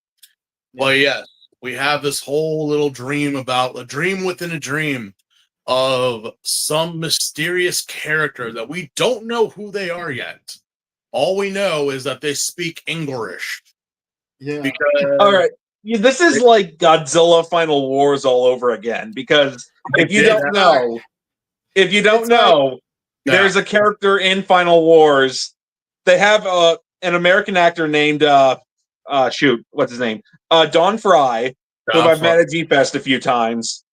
Well, yes, we have this whole little dream about a dream within a dream of some mysterious character that we don't know who they are yet. All we know is that they speak English. Yeah. Because all right. This is like Godzilla Final Wars all over again, because if you don't know, there's a character in Final Wars. They have an American actor named what's his name? Don Fry, who I've met at G-Fest a few times.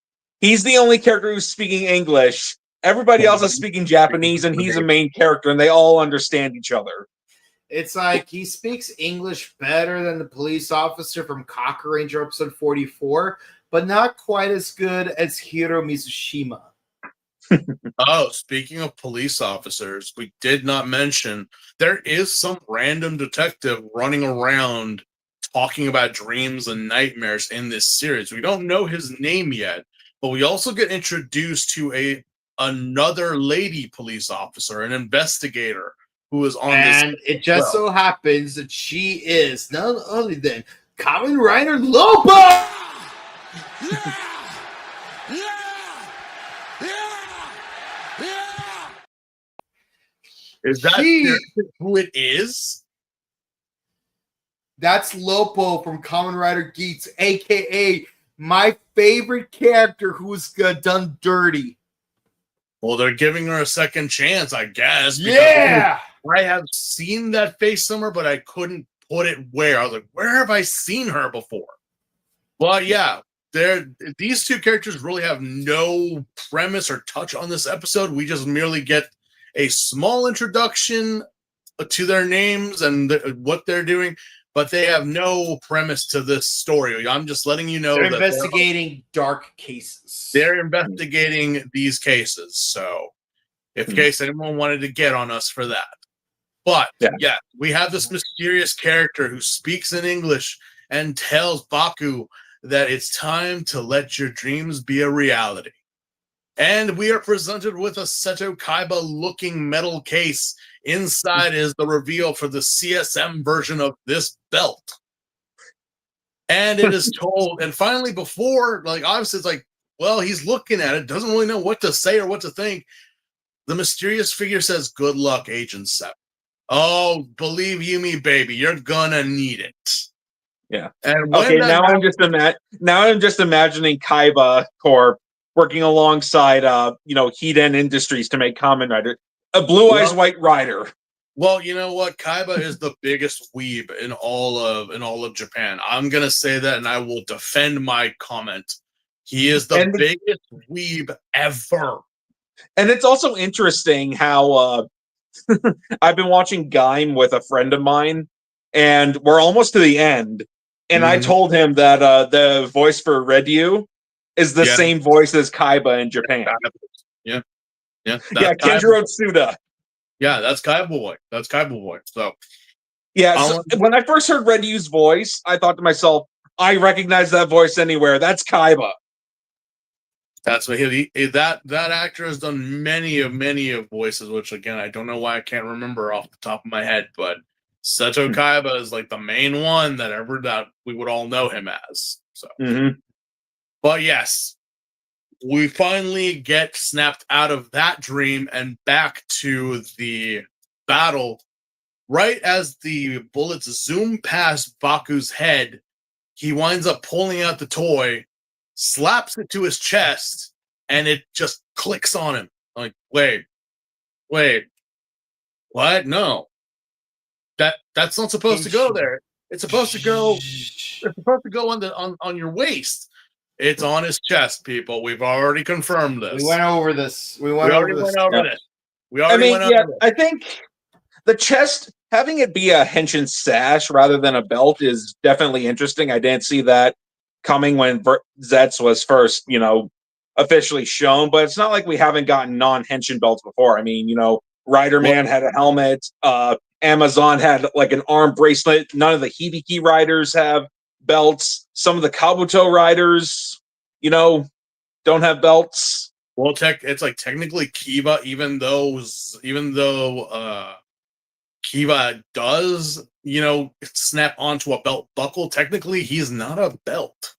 He's the only character who's speaking English. Everybody else is speaking Japanese, and he's a main character, and they all understand each other. It's like he speaks English better than the police officer from Kamen Rider episode 44, but not quite as good as Hiro Mizushima. Oh, speaking of police officers, we did not mention there is some random detective running around talking about dreams and nightmares in this series. We don't know his name yet, but we also get introduced to another lady police officer, an investigator who is on this. And it just so happens that she is none other than Kamen Rider Lobo! Is that who it is? That's Lopo from Kamen Rider Geats, a.k.a. my favorite character who's done dirty. Well, they're giving her a second chance, I guess. Yeah! I have seen that face somewhere, but I couldn't put it where. I was like, where have I seen her before? But yeah, these two characters really have no premise or touch on this episode. We just merely get a small introduction to their names and what they're doing, but they have no premise to this story. I'm just letting you know they're that investigating dark cases. They're investigating these cases. So, in case anyone wanted to get on us for that. But, yeah, we have this mysterious character who speaks in English and tells Baku that it's time to let your dreams be a reality. And we are presented with a Seto Kaiba-looking metal case. Inside is the reveal for the CSM version of this belt. And it is told, and finally before, like, obviously it's like, well, he's looking at it, doesn't really know what to say or what to think. The mysterious figure says, "Good luck, Agent 7." Oh, believe you me, baby, you're gonna need it. Yeah. And Okay, when that now I'm just imagining Kaiba Corp working alongside Hiden Industries to make Kamen Rider. A Blue Eyes White Rider. well, you know what? Kaiba is the biggest weeb in all of Japan. I'm gonna say that, and I will defend my comment. He is the biggest weeb ever. And it's also interesting how I've been watching Gaim with a friend of mine, and we're almost to the end. And I told him that the voice for Redyu is the same voice as Kaiba in Japan. Yeah. Kenjiro Tsuda. Yeah, that's Kaiba Boy. So yeah, so when I first heard Redyu's voice, I thought to myself, I recognize that voice anywhere. That's Kaiba. That's what that actor has done many of voices, which again I don't know why I can't remember off the top of my head, but Seto Kaiba is like the main one that we would all know him as. So, but yes, we finally get snapped out of that dream and back to the battle. Right as the bullets zoom past Baku's head, he winds up pulling out the toy, slaps it to his chest, and it just clicks on him. Like, wait, what? No, that's not supposed to go there. It's supposed to go. It's supposed to go on your waist. It's on his chest, people. We've already confirmed this. We went over this. We already went over this. I think the chest, having it be a henshin sash rather than a belt, is definitely interesting. I didn't see that coming when Zeztz was first, officially shown, but it's not like we haven't gotten non-henshin belts before. I mean, Rider Man had a helmet. Amazon had like an arm bracelet. None of the Hibiki riders have belts. Some of the Kabuto riders, don't have belts. Well, it's like technically Kiba, even though Kiba does, snap onto a belt buckle, technically he's not a belt.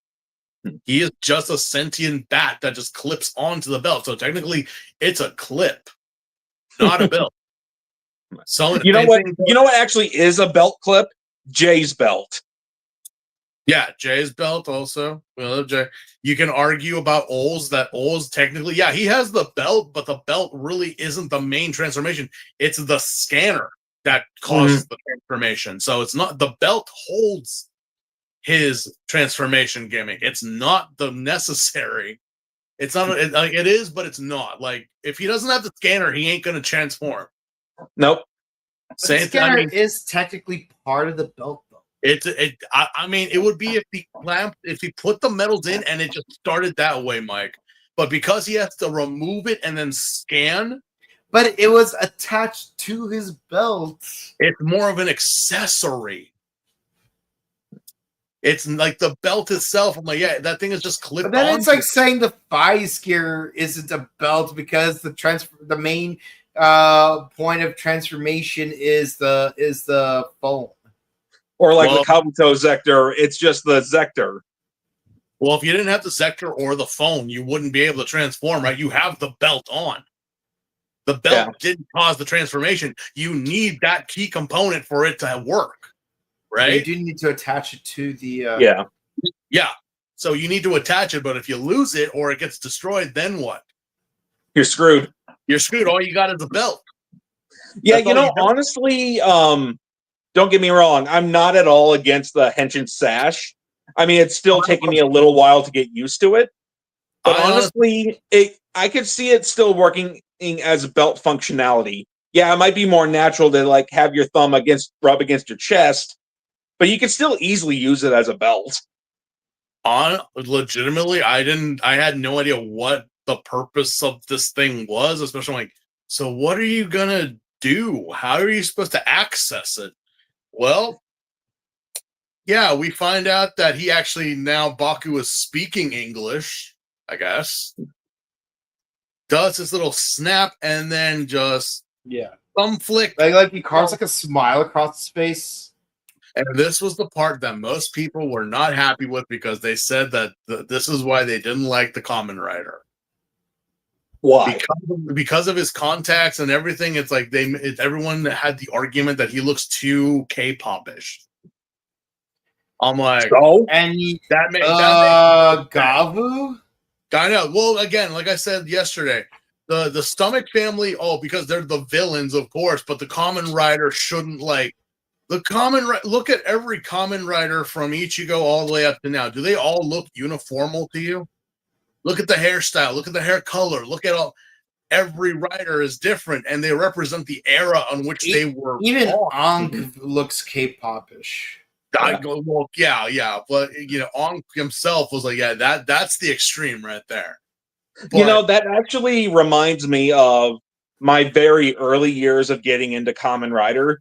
He is just a sentient bat that just clips onto the belt. So technically it's a clip, not a belt. So you know what actually is a belt clip? Jay's belt. Yeah, Jay's belt also. We love Jay. You can argue about Oles, that Oles technically, he has the belt, but the belt really isn't the main transformation. It's the scanner that causes the transformation. So it's not, the belt holds his transformation gimmick. It's not the necessary. It's not, it is, but it's not. Like, if he doesn't have the scanner, he ain't going to transform. Nope. The scanner is technically part of the belt, though. I mean, it would be if he put the metals in and it just started that way, Mike. But because he has to remove it and then scan. But it was attached to his belt. It's more of an accessory. It's like the belt itself. I'm like, that thing is just clipped on. But then it's like saying the vice gear isn't a belt because the main point of transformation is the phone. Or like the Kabuto Zector, it's just the Zector. Well, if you didn't have the Zector or the phone, you wouldn't be able to transform, right? You have the belt on. The belt didn't cause the transformation. You need that key component for it to work, right? You do need to attach it to the... Yeah. So you need to attach it, but if you lose it or it gets destroyed, then what? You're screwed. You're screwed. All you got is a belt. Yeah, honestly... don't get me wrong, I'm not at all against the henshin sash. I mean, it's still taking me a little while to get used to it. But honestly, I could see it still working as belt functionality. Yeah, it might be more natural to like have your thumb rub against your chest, but you can still easily use it as a belt. Legitimately, I had no idea what the purpose of this thing was, especially like, so what are you gonna do? How are you supposed to access it? Well, we find out that he actually now Baku is speaking English, I guess. Does his little snap and then just thumb flick. Like he carves like a smile across his face. And this was the part that most people were not happy with because they said that this is why they didn't like the Kamen Rider. Why? Because of his contacts and everything. It's like everyone had the argument that he looks too K-pop-ish. I'm like, and that makes Gavu. I know. Well, again, like I said yesterday, the Stomach family. Oh, because they're the villains, of course. But the Kamen Rider shouldn't like the Kamen. Look at every Kamen Rider from Ichigo all the way up to now. Do they all look uniformal to you? Look at the hairstyle. Look at the hair color. Look at all. Every rider is different, and they represent the era on which they were. Even Ankh looks K-pop-ish. I go, well, yeah, but Ankh himself was like, yeah, that's the extreme right there. But, that actually reminds me of my very early years of getting into Kamen Rider.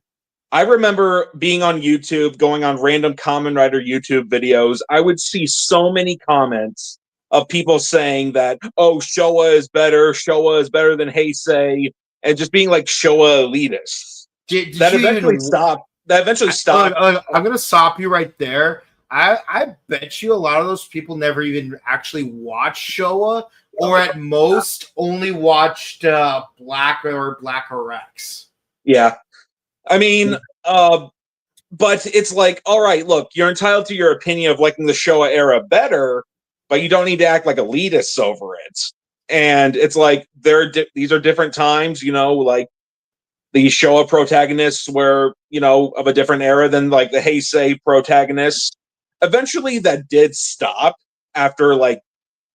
I remember being on YouTube, going on random Kamen Rider YouTube videos. I would see so many comments of people saying that, oh, Showa is better than Heisei, and just being like Showa elitists. That eventually stopped. Look, I'm going to stop you right there. I bet you a lot of those people never even actually watched Showa, or at most only watched Black RX. Yeah. I mean, but it's like, all right, look, you're entitled to your opinion of liking the Showa era better, but you don't need to act like elitists over it. And it's like, these are different times, like the Showa protagonists were, of a different era than like the Heisei protagonists. Eventually that did stop after like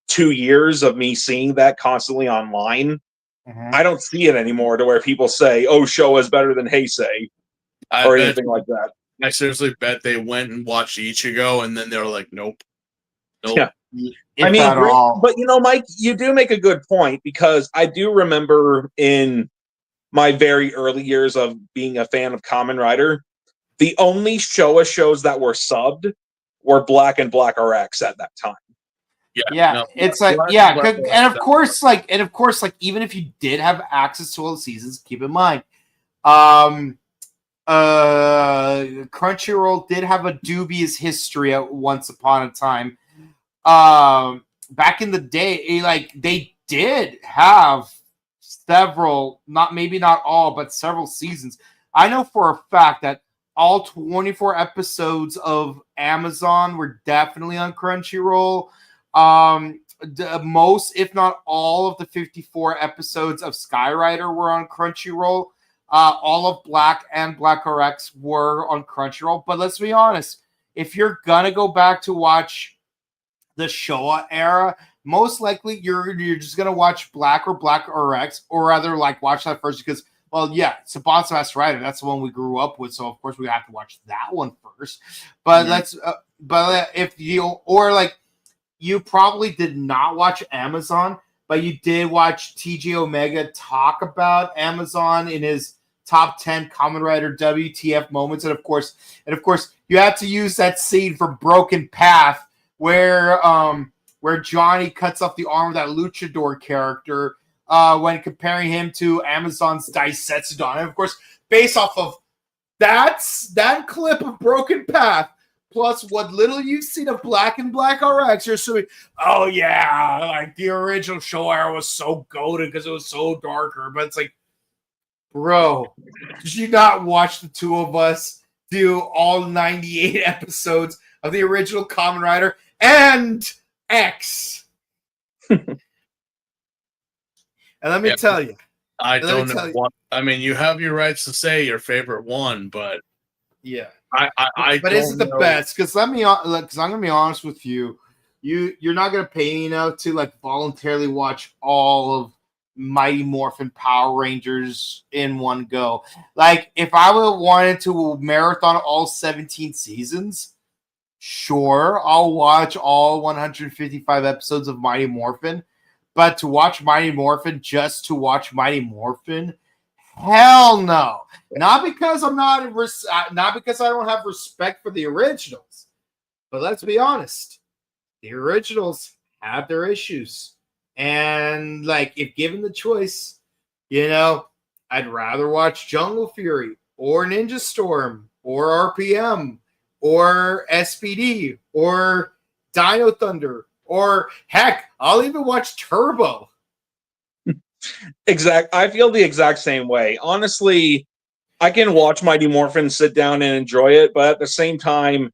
2 years of me seeing that constantly online. Mm-hmm. I don't see it anymore to where people say, oh, Showa is better than Heisei or anything like that. I seriously bet they went and watched Ichigo and then they were like, nope. Yeah. I mean, but Mike, you do make a good point, because I do remember in my very early years of being a fan of Kamen Rider, the only Showa shows that were subbed were Black and Black RX at that time. It's like, and of course, even if you did have access to all the seasons, keep in mind, Crunchyroll did have a dubious history at once upon a time. Back in the day, like they did have several, maybe not all, but several seasons. I know for a fact that all 24 episodes of Amazon were definitely on Crunchyroll. Most, if not all, of the 54 episodes of Skyrider were on Crunchyroll. All of Black and Black RX were on Crunchyroll. But let's be honest, if you're gonna go back to watch the Showa era, most likely you're just gonna watch Black or Black RX, or rather like watch that first because, well, yeah, Saban's Master Rider, that's the one we grew up with, so of course we have to watch that one first. But if you probably did not watch Amazon, but you did watch TJ Omega talk about Amazon in his top 10 Kamen Rider WTF moments, and of course you had to use that scene from Broken Path where Johnny cuts off the arm of that luchador character when comparing him to Amazon's Zeztz. And of course, based off of that clip of Broken Path, plus what little you've seen of Black and Black RX, you're assuming, oh yeah, like the original show era was so goated because it was so darker. But it's like, bro, did you not watch the two of us do all 98 episodes of the original Kamen Rider and X? And let me tell you, I don't know what. I mean, you have your rights to say your favorite one, but yeah, but is it the best? Because I'm gonna be honest with you, you're not gonna pay me now to like voluntarily watch all of Mighty Morphin Power Rangers in one go. Like if I would wanted to marathon all 17 seasons, sure, I'll watch all 155 episodes of Mighty Morphin. But to watch Mighty Morphin just to watch Mighty Morphin, hell no. Not because not because I don't have respect for the originals. But let's be honest, the originals have their issues. And like if given the choice, I'd rather watch Jungle Fury or Ninja Storm or RPM or SPD or Dino Thunder, or heck, I'll even watch Turbo. I feel the exact same way. Honestly, I can watch Mighty Morphin, sit down and enjoy it, but at the same time,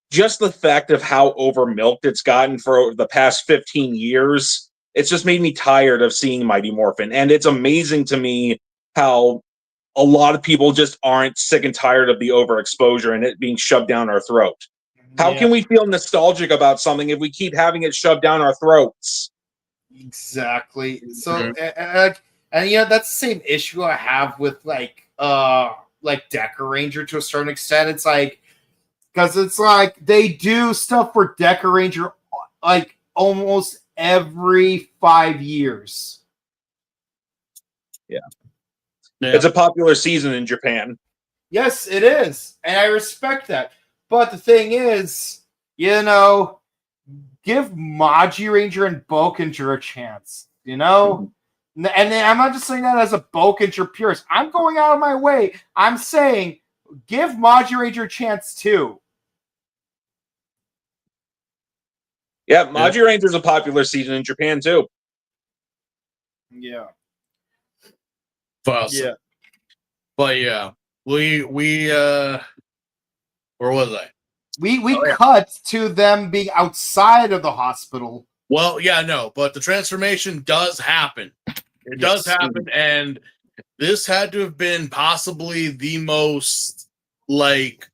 just the fact of how overmilked it's gotten for the past 15 years, it's just made me tired of seeing Mighty Morphin. And it's amazing to me how a lot of people just aren't sick and tired of the overexposure and it being shoved down our throat. How can we feel nostalgic about something if we keep having it shoved down our throats? Exactly. So, and you know, that's the same issue I have with like Decker Ranger to a certain extent. It's like, because it's like they do stuff for Decker Ranger like almost every 5 years. Yeah. It's a popular season in Japan. Yes, it is. And I respect that. But the thing is, you know, give Maji Ranger and Bouken a chance, you know? And then I'm not just saying that as a Bouken purist. I'm going out of my way. I'm saying give Maji Ranger a chance too. Yeah, Maji Ranger's a popular season in Japan too. Yeah. Yeah. But yeah, we where was I? We cut to them being outside of the hospital. Well, yeah, no, but the transformation does happen. It does happen, and this had to have been possibly the most like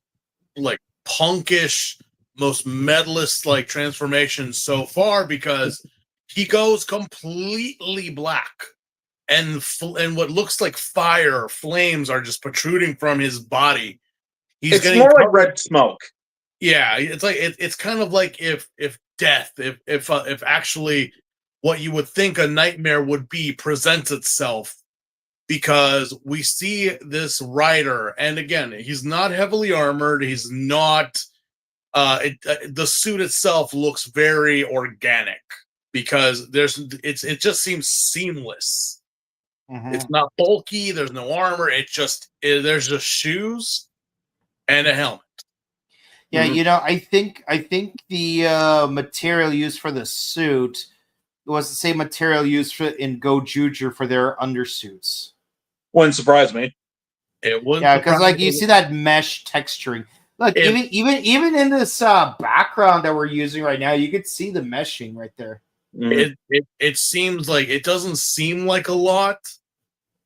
punkish, most metalist like transformation so far, because he goes completely black. And what looks like fire, flames are just protruding from his body. It's more like red smoke. Yeah, it's like it's kind of like if death, if actually what you would think a nightmare would be presents itself, because we see this rider, and again, he's not heavily armored. He's not. The suit itself looks very organic because it just seems seamless. Mm-hmm. It's not bulky. There's no armor. There's just shoes and a helmet. Yeah, you know, I think the material used for the suit was the same material used in Go Juju for their undersuits. Wouldn't surprise me. It wouldn't. Yeah, because like you see that mesh texturing. Look, even in this background that we're using right now, you could see the meshing right there. It seems like it doesn't seem like a lot,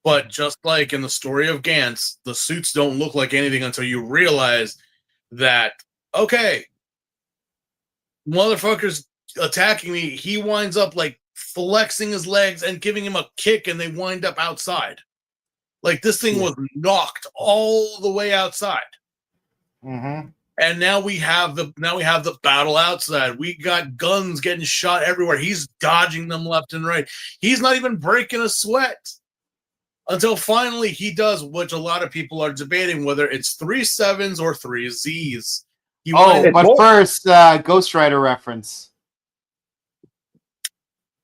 but just like in the story of Gantz, the suits don't look like anything until you realize that, okay, motherfucker's attacking me. He winds up like flexing his legs and giving him a kick, and they wind up outside. Like this thing was knocked all the way outside. Mm-hmm. And now we have the battle outside. We got guns getting shot everywhere. He's dodging them left and right. He's not even breaking a sweat until finally he does, which a lot of people are debating whether it's 3 7s or 3 Z's. But first, Ghost Rider reference.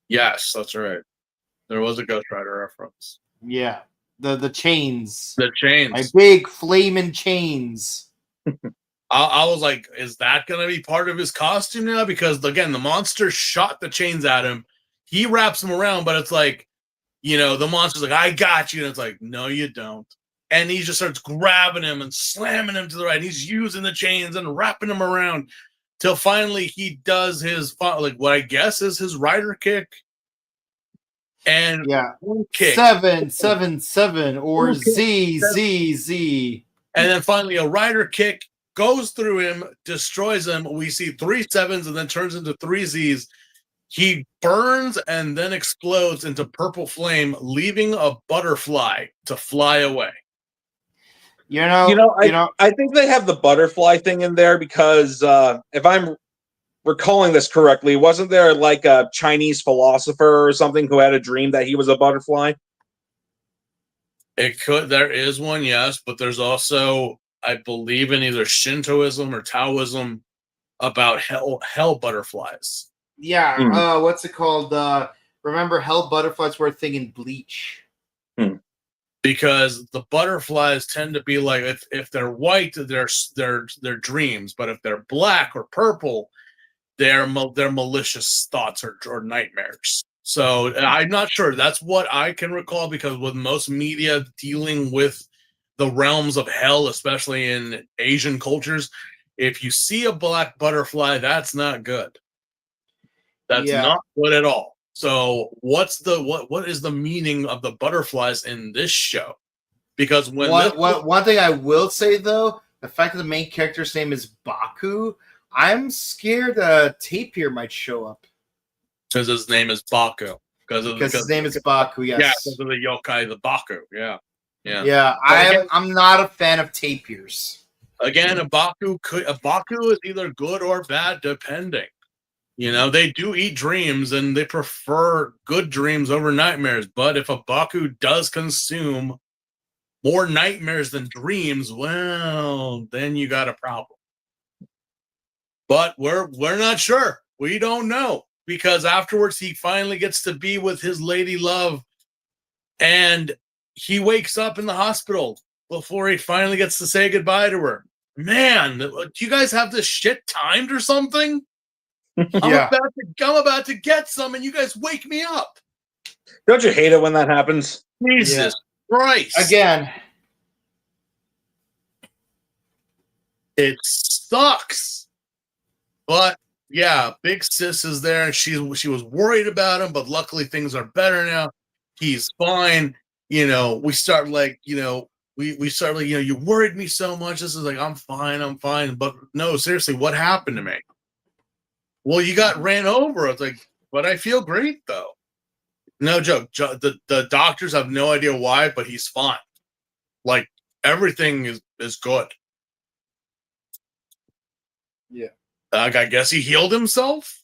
Yes, that's right. There was a Ghost Rider reference. Yeah, the chains. The chains. My big flaming chains. I was like, is that going to be part of his costume now? Because, again, the monster shot the chains at him. He wraps him around, but it's like, you know, the monster's like, I got you. And it's like, no, you don't. And he just starts grabbing him and slamming him to the right. And he's using the chains and wrapping him around till finally he does his, like, what I guess is his rider kick. And kick. 7 7 7 or Z Z Z. And then finally a rider kick goes through him, destroys him. We see 3 7s and then turns into 3 Z's. He burns and then explodes into purple flame, leaving a butterfly to fly away. I think they have the butterfly thing in there because if I'm recalling this correctly, wasn't there like a Chinese philosopher or something who had a dream that he was a butterfly? There is one, yes, but there's also, I believe, in either Shintoism or Taoism about hell butterflies. Yeah, what's it called? Remember, hell butterflies were a thing in Bleach. because the butterflies tend to be like if they're white, they're dreams, but if they're black or purple, they're malicious thoughts or nightmares. So I'm not sure. That's what I can recall, because with most media dealing with the realms of hell, especially in Asian cultures, if you see a black butterfly, that's not good. That's not good at all. So what is the meaning of the butterflies in this show? Because when one thing I will say though, the fact that the main character's name is Baku, I'm scared a tapir might show up. Because his name is Baku. Because his name is Baku, yes. Yeah, because of the yokai, the Baku. Yeah. Yeah, I'm not a fan of tapirs. Again, a Baku is either good or bad, depending. You know, they do eat dreams and they prefer good dreams over nightmares. But if a Baku does consume more nightmares than dreams, well, then you got a problem. But we're not sure. We don't know, because afterwards he finally gets to be with his lady love, and he wakes up in the hospital before he finally gets to say goodbye to her. Man, do you guys have this shit timed or something? I'm about to get some, and you guys wake me up. Don't you hate it when that happens? Jesus Christ! Again, it sucks. But yeah, Big Sis is there, and she was worried about him, but luckily things are better now. He's fine. You know, we start like, you know, we start like, you know, you worried me so much. This is like, I'm fine. But no, seriously, what happened to me? Well, you got ran over. It's like, but I feel great though. No joke. The doctors have no idea why, but he's fine. Like everything is good. Yeah. I guess he healed himself.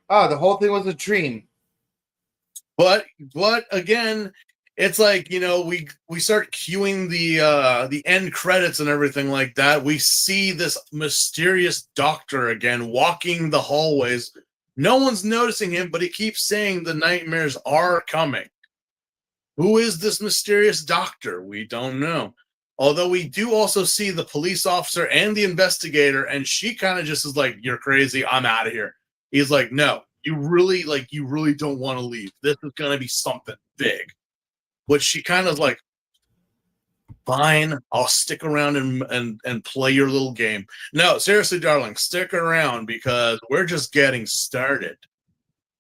Oh, the whole thing was a dream. But again, it's like, you know, we start cueing the end credits and everything like that. We see this mysterious doctor again walking the hallways. No one's noticing him, but he keeps saying the nightmares are coming. Who is this mysterious doctor? We don't know. Although we do also see the police officer and the investigator, and she kind of just is like, "You're crazy. I'm out of here." He's like, "No, you really don't want to leave. This is going to be something big." But she kind of like, "Fine, I'll stick around and play your little game." No, seriously, darling, stick around because we're just getting started.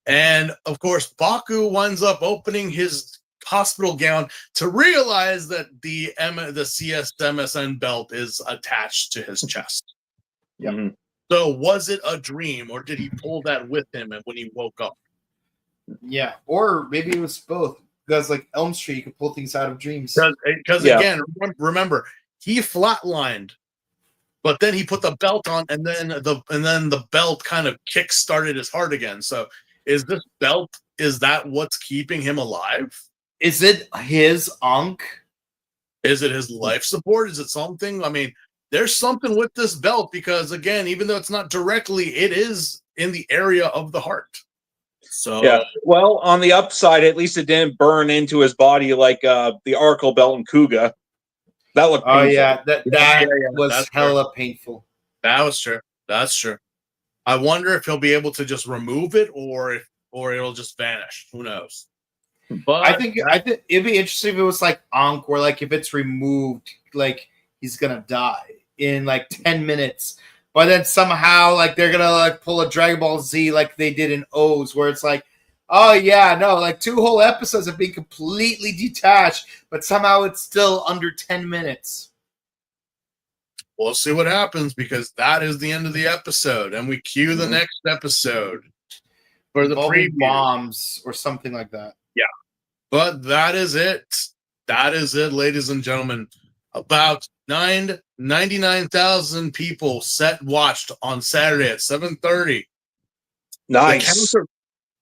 And of course, Baku winds up opening his hospital gown to realize that the CSMSN belt is attached to his chest. Yep. Mm-hmm. So was it a dream, or did he pull that with him when he woke up? Yeah, or maybe it was both. Because like Elm Street, you can pull things out of dreams. Because again, remember, he flatlined, but then he put the belt on, and then the belt kind of kick-started his heart again. So is this belt, is that what's keeping him alive? Is it his onk? Is it his life support? Is it something? I mean, there's something with this belt because, again, even though it's not directly, it is in the area of the heart. So yeah. Well, on the upside, at least it didn't burn into his body like the Arkle belt in Kuga. That looked painful. Oh yeah, that was hella painful. That was true. That's true. I wonder if he'll be able to just remove it, or it'll just vanish. Who knows? But I think it'd be interesting if it was like Ankh, where like if it's removed, like he's gonna die in like 10 minutes. But then somehow like they're gonna like pull a Dragon Ball Z like they did in O's, where it's like, oh yeah, no, like 2 whole episodes have been completely detached, but somehow it's still under 10 minutes. We'll see what happens, because that is the end of the episode, and we cue the next episode for the preview. Bombs or something like that. Yeah. But that is it. That is it, ladies and gentlemen. About 99,000 people watched on Saturday at 7:30. Nice.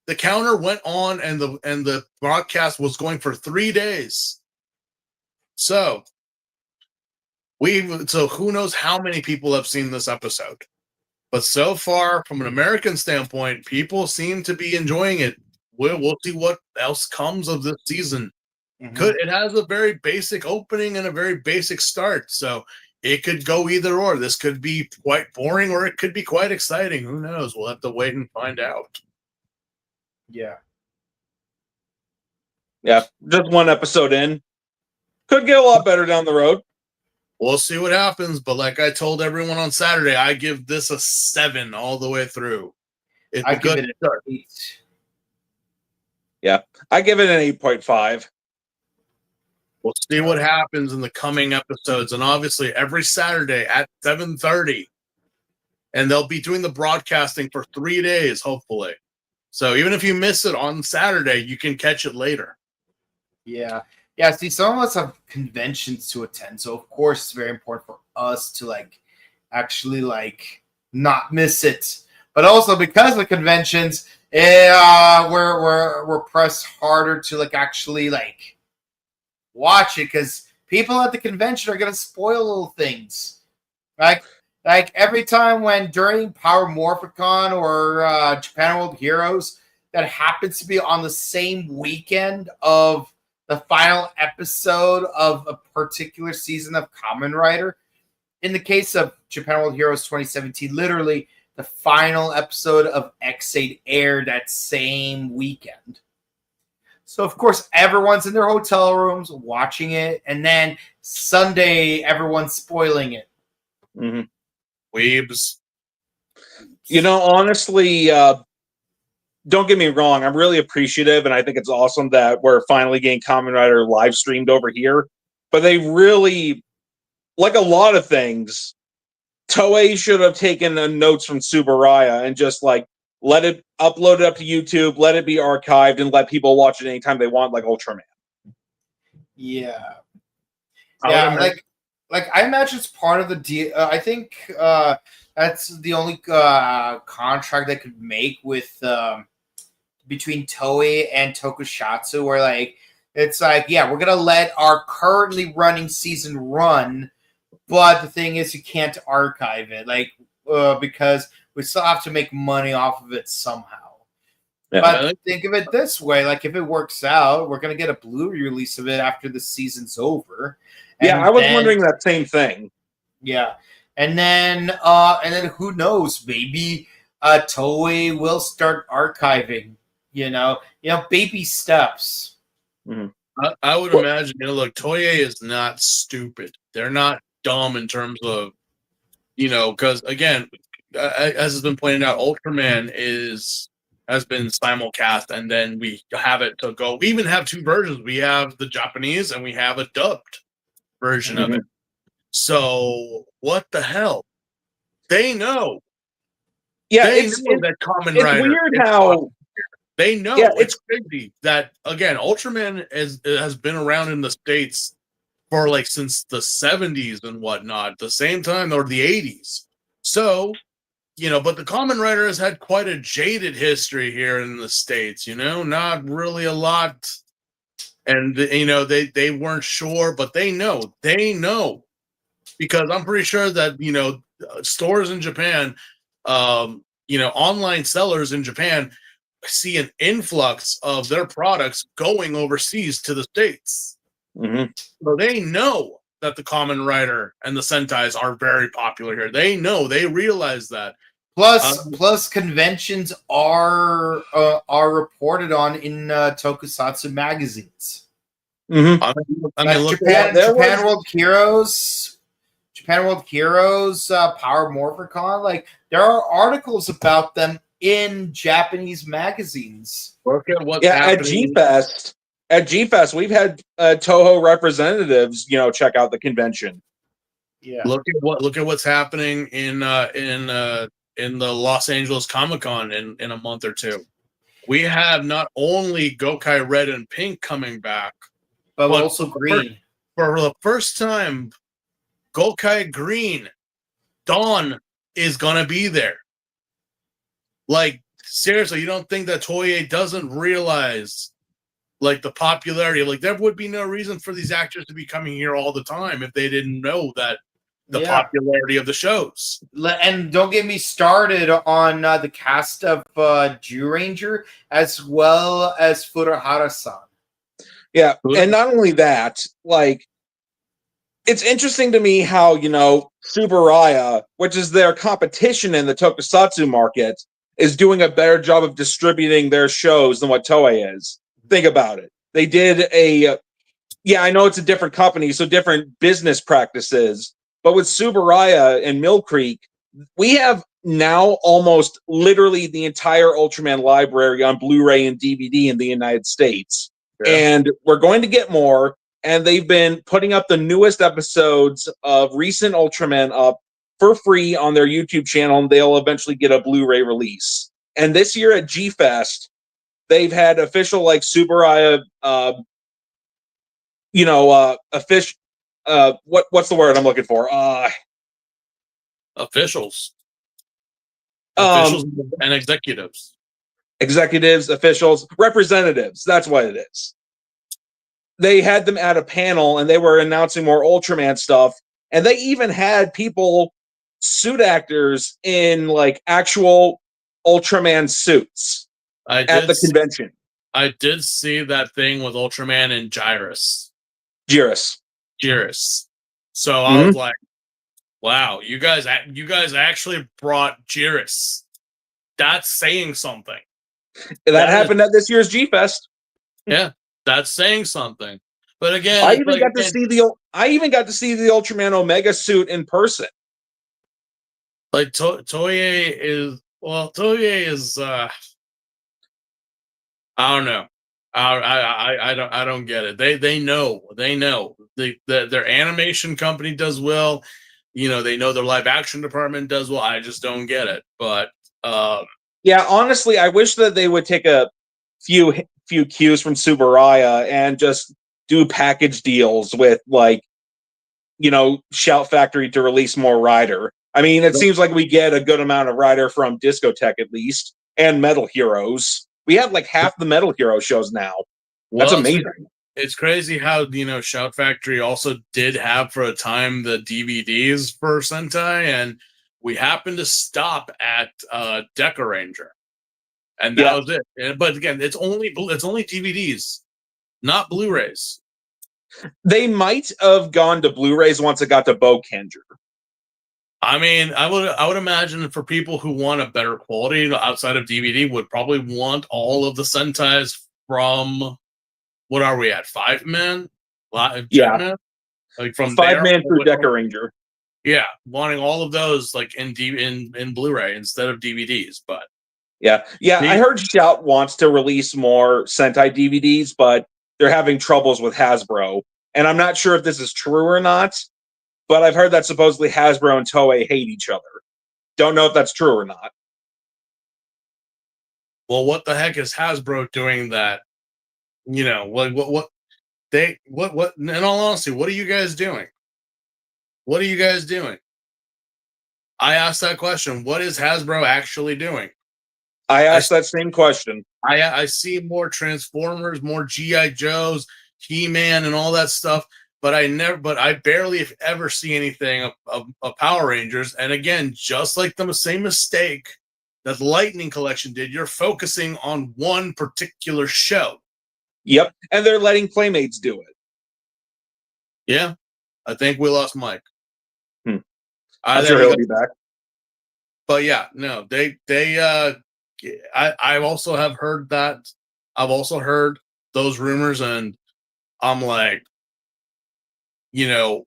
The counter went on, and the broadcast was going for 3 days. So who knows how many people have seen this episode. But so far, from an American standpoint, people seem to be enjoying it. We'll see what else comes of this season. It has a very basic opening and a very basic start, so it could go either or. This could be quite boring, or it could be quite exciting. Who knows? We'll have to wait and find out. Yeah. Yeah, just one episode in. Could get a lot better down the road. We'll see what happens, but like I told everyone on Saturday, I give this a 7 all the way through. It's I a give good it start. an 8. Yeah, I give it an 8.5. We'll see what happens in the coming episodes, and obviously every Saturday at 7:30, and they'll be doing the broadcasting for 3 days, hopefully. So even if you miss it on Saturday, you can catch it later. Yeah. Yeah, see, some of us have conventions to attend, so of course it's very important for us to actually not miss it. But also because of the conventions, we're pressed harder to actually watch it, because people at the convention are gonna spoil little things. Like every time when during Power Morphicon or Japan World Heroes, that happens to be on the same weekend of the final episode of a particular season of Kamen Rider. In the case of Japan World Heroes 2017, literally the final episode of X8 aired that same weekend. So, of course, everyone's in their hotel rooms watching it, and then Sunday, everyone's spoiling it. Mm-hmm. Weebs. Honestly, don't get me wrong. I'm really appreciative, and I think it's awesome that we're finally getting Kamen Rider live streamed over here. But they really, like a lot of things, Toei should have taken the notes from Subaraya and just let it upload it up to YouTube, let it be archived, and let people watch it anytime they want, like Ultraman. Yeah. I imagine it's part of the deal. I think that's the only contract they could make with between Toei and Tokusatsu, where it's we're gonna let our currently running season run, but the thing is you can't archive it because we still have to make money off of it somehow. Yeah. But think of it this way, if it works out, we're gonna get a Blu-ray release of it after the season's over. Yeah, I was wondering that same thing. Yeah. And then who knows, maybe Toei will start archiving, baby steps. Mm-hmm. I would imagine, look, Toei is not stupid. They're not dumb in terms of, because again, as has been pointed out, Ultraman has been simulcast, and then we have it to go. We even have 2 versions. We have the Japanese and we have a dubbed version of it. So what the hell? They know. Yeah, they know that Kamen Rider. It's weird how they know. Yeah, it's crazy that again, Ultraman has been around in the States for since the 70s and whatnot, the same time or the 80s. So, but the Kamen Rider has had quite a jaded history here in the States. Not really a lot. And they weren't sure, but they know because I'm pretty sure that stores in Japan, online sellers in Japan see an influx of their products going overseas to the States. Mm-hmm. So they know that the Kamen Rider and the Sentais are very popular here. They realize that. Plus, conventions are reported on in tokusatsu magazines. Mm-hmm. Japan World Heroes, Power Morphicon. There are articles about them in Japanese magazines. Look at what's happening. At G-Fest, we've had Toho representatives, check out the convention. Yeah. Look at what's happening in the Los Angeles Comic-Con in a month or two. We have not only Gokai Red and Pink coming back, but also Green. For the first time, Gokai Green, Dawn is gonna be there. Seriously, you don't think that Toei doesn't realize the popularity? There would be no reason for these actors to be coming here all the time if they didn't know that the popularity of the shows. And don't get me started on the cast of Jew Ranger as well as Furuhara-san. Yeah, and not only that, like, it's interesting to me how, you know, Subaraya, which is their competition in the tokusatsu market, is doing a better job of distributing their shows than what Toei is. Think about it. They did yeah, I know it's a different company, so different business practices, but with Subaraya and Mill Creek, we have now almost literally the entire Ultraman library on Blu-ray and DVD in the United States. Yeah. And we're going to get more, and they've been putting up the newest episodes of recent Ultraman up for free on their YouTube channel, and they'll eventually get a Blu-ray release. And this year at G-Fest, they've had official, like, Subaraya, official, what's the word I'm looking for? Officials. Um, Officials and executives. Executives, officials, representatives. That's what it is. They had them at a panel and they were announcing more Ultraman stuff. And they even had people, suit actors in like actual Ultraman suits at the convention. I did see that thing with Ultraman and Gyrus. Gyrus. So I was like, wow, you guys actually brought Gyrus. That's saying something. That happened at this year's G-Fest. Yeah, that's saying something. But again, I even got to see the Ultraman Omega suit in person. Like Toei is I don't know. I don't get it. They know their animation company does well. You know, they know their live action department does well. I just don't get it. But yeah, honestly, I wish that they would take a few cues from Subaraya and just do package deals with, like, you know, Shout Factory to release more Rider. I mean, it seems like we get a good amount of Rider from Discotech at least, and Metal Heroes. We have like half the Metal Hero shows now. That's amazing. It's crazy how, you know, Shout Factory also did have for a time the DVDs for Sentai, and we happened to stop at Deca Ranger, and that was it. But again, it's only DVDs, not Blu-rays. They might have gone to Blu-rays once it got to Bouken. I mean, I would imagine for people who want a better quality outside of DVD would probably want all of the Sentais from, what are we at, 5-man? Yeah. Like from 5-man through Deca Ranger. Yeah, wanting all of those like in Blu-ray instead of DVDs, but yeah, I heard Shout wants to release more Sentai DVDs, but they're having troubles with Hasbro, and I'm not sure if this is true or not. But I've heard that supposedly Hasbro and Toei hate each other. Don't know if that's true or not. Well, what the heck is Hasbro doing that? You know, what in all honesty, what are you guys doing? What are you guys doing? I asked that question. What is Hasbro actually doing? I asked that same question. I see more Transformers, more G.I. Joes, He-Man, and all that stuff. But I barely ever see anything of Power Rangers. And again, just like the same mistake that the Lightning Collection did, you're focusing on one particular show. Yep, and they're letting Playmates do it. Yeah, I think we lost Mike. I'm sure he'll be back. But yeah, no, I also have heard that. I've also heard those rumors, and I'm like, you know,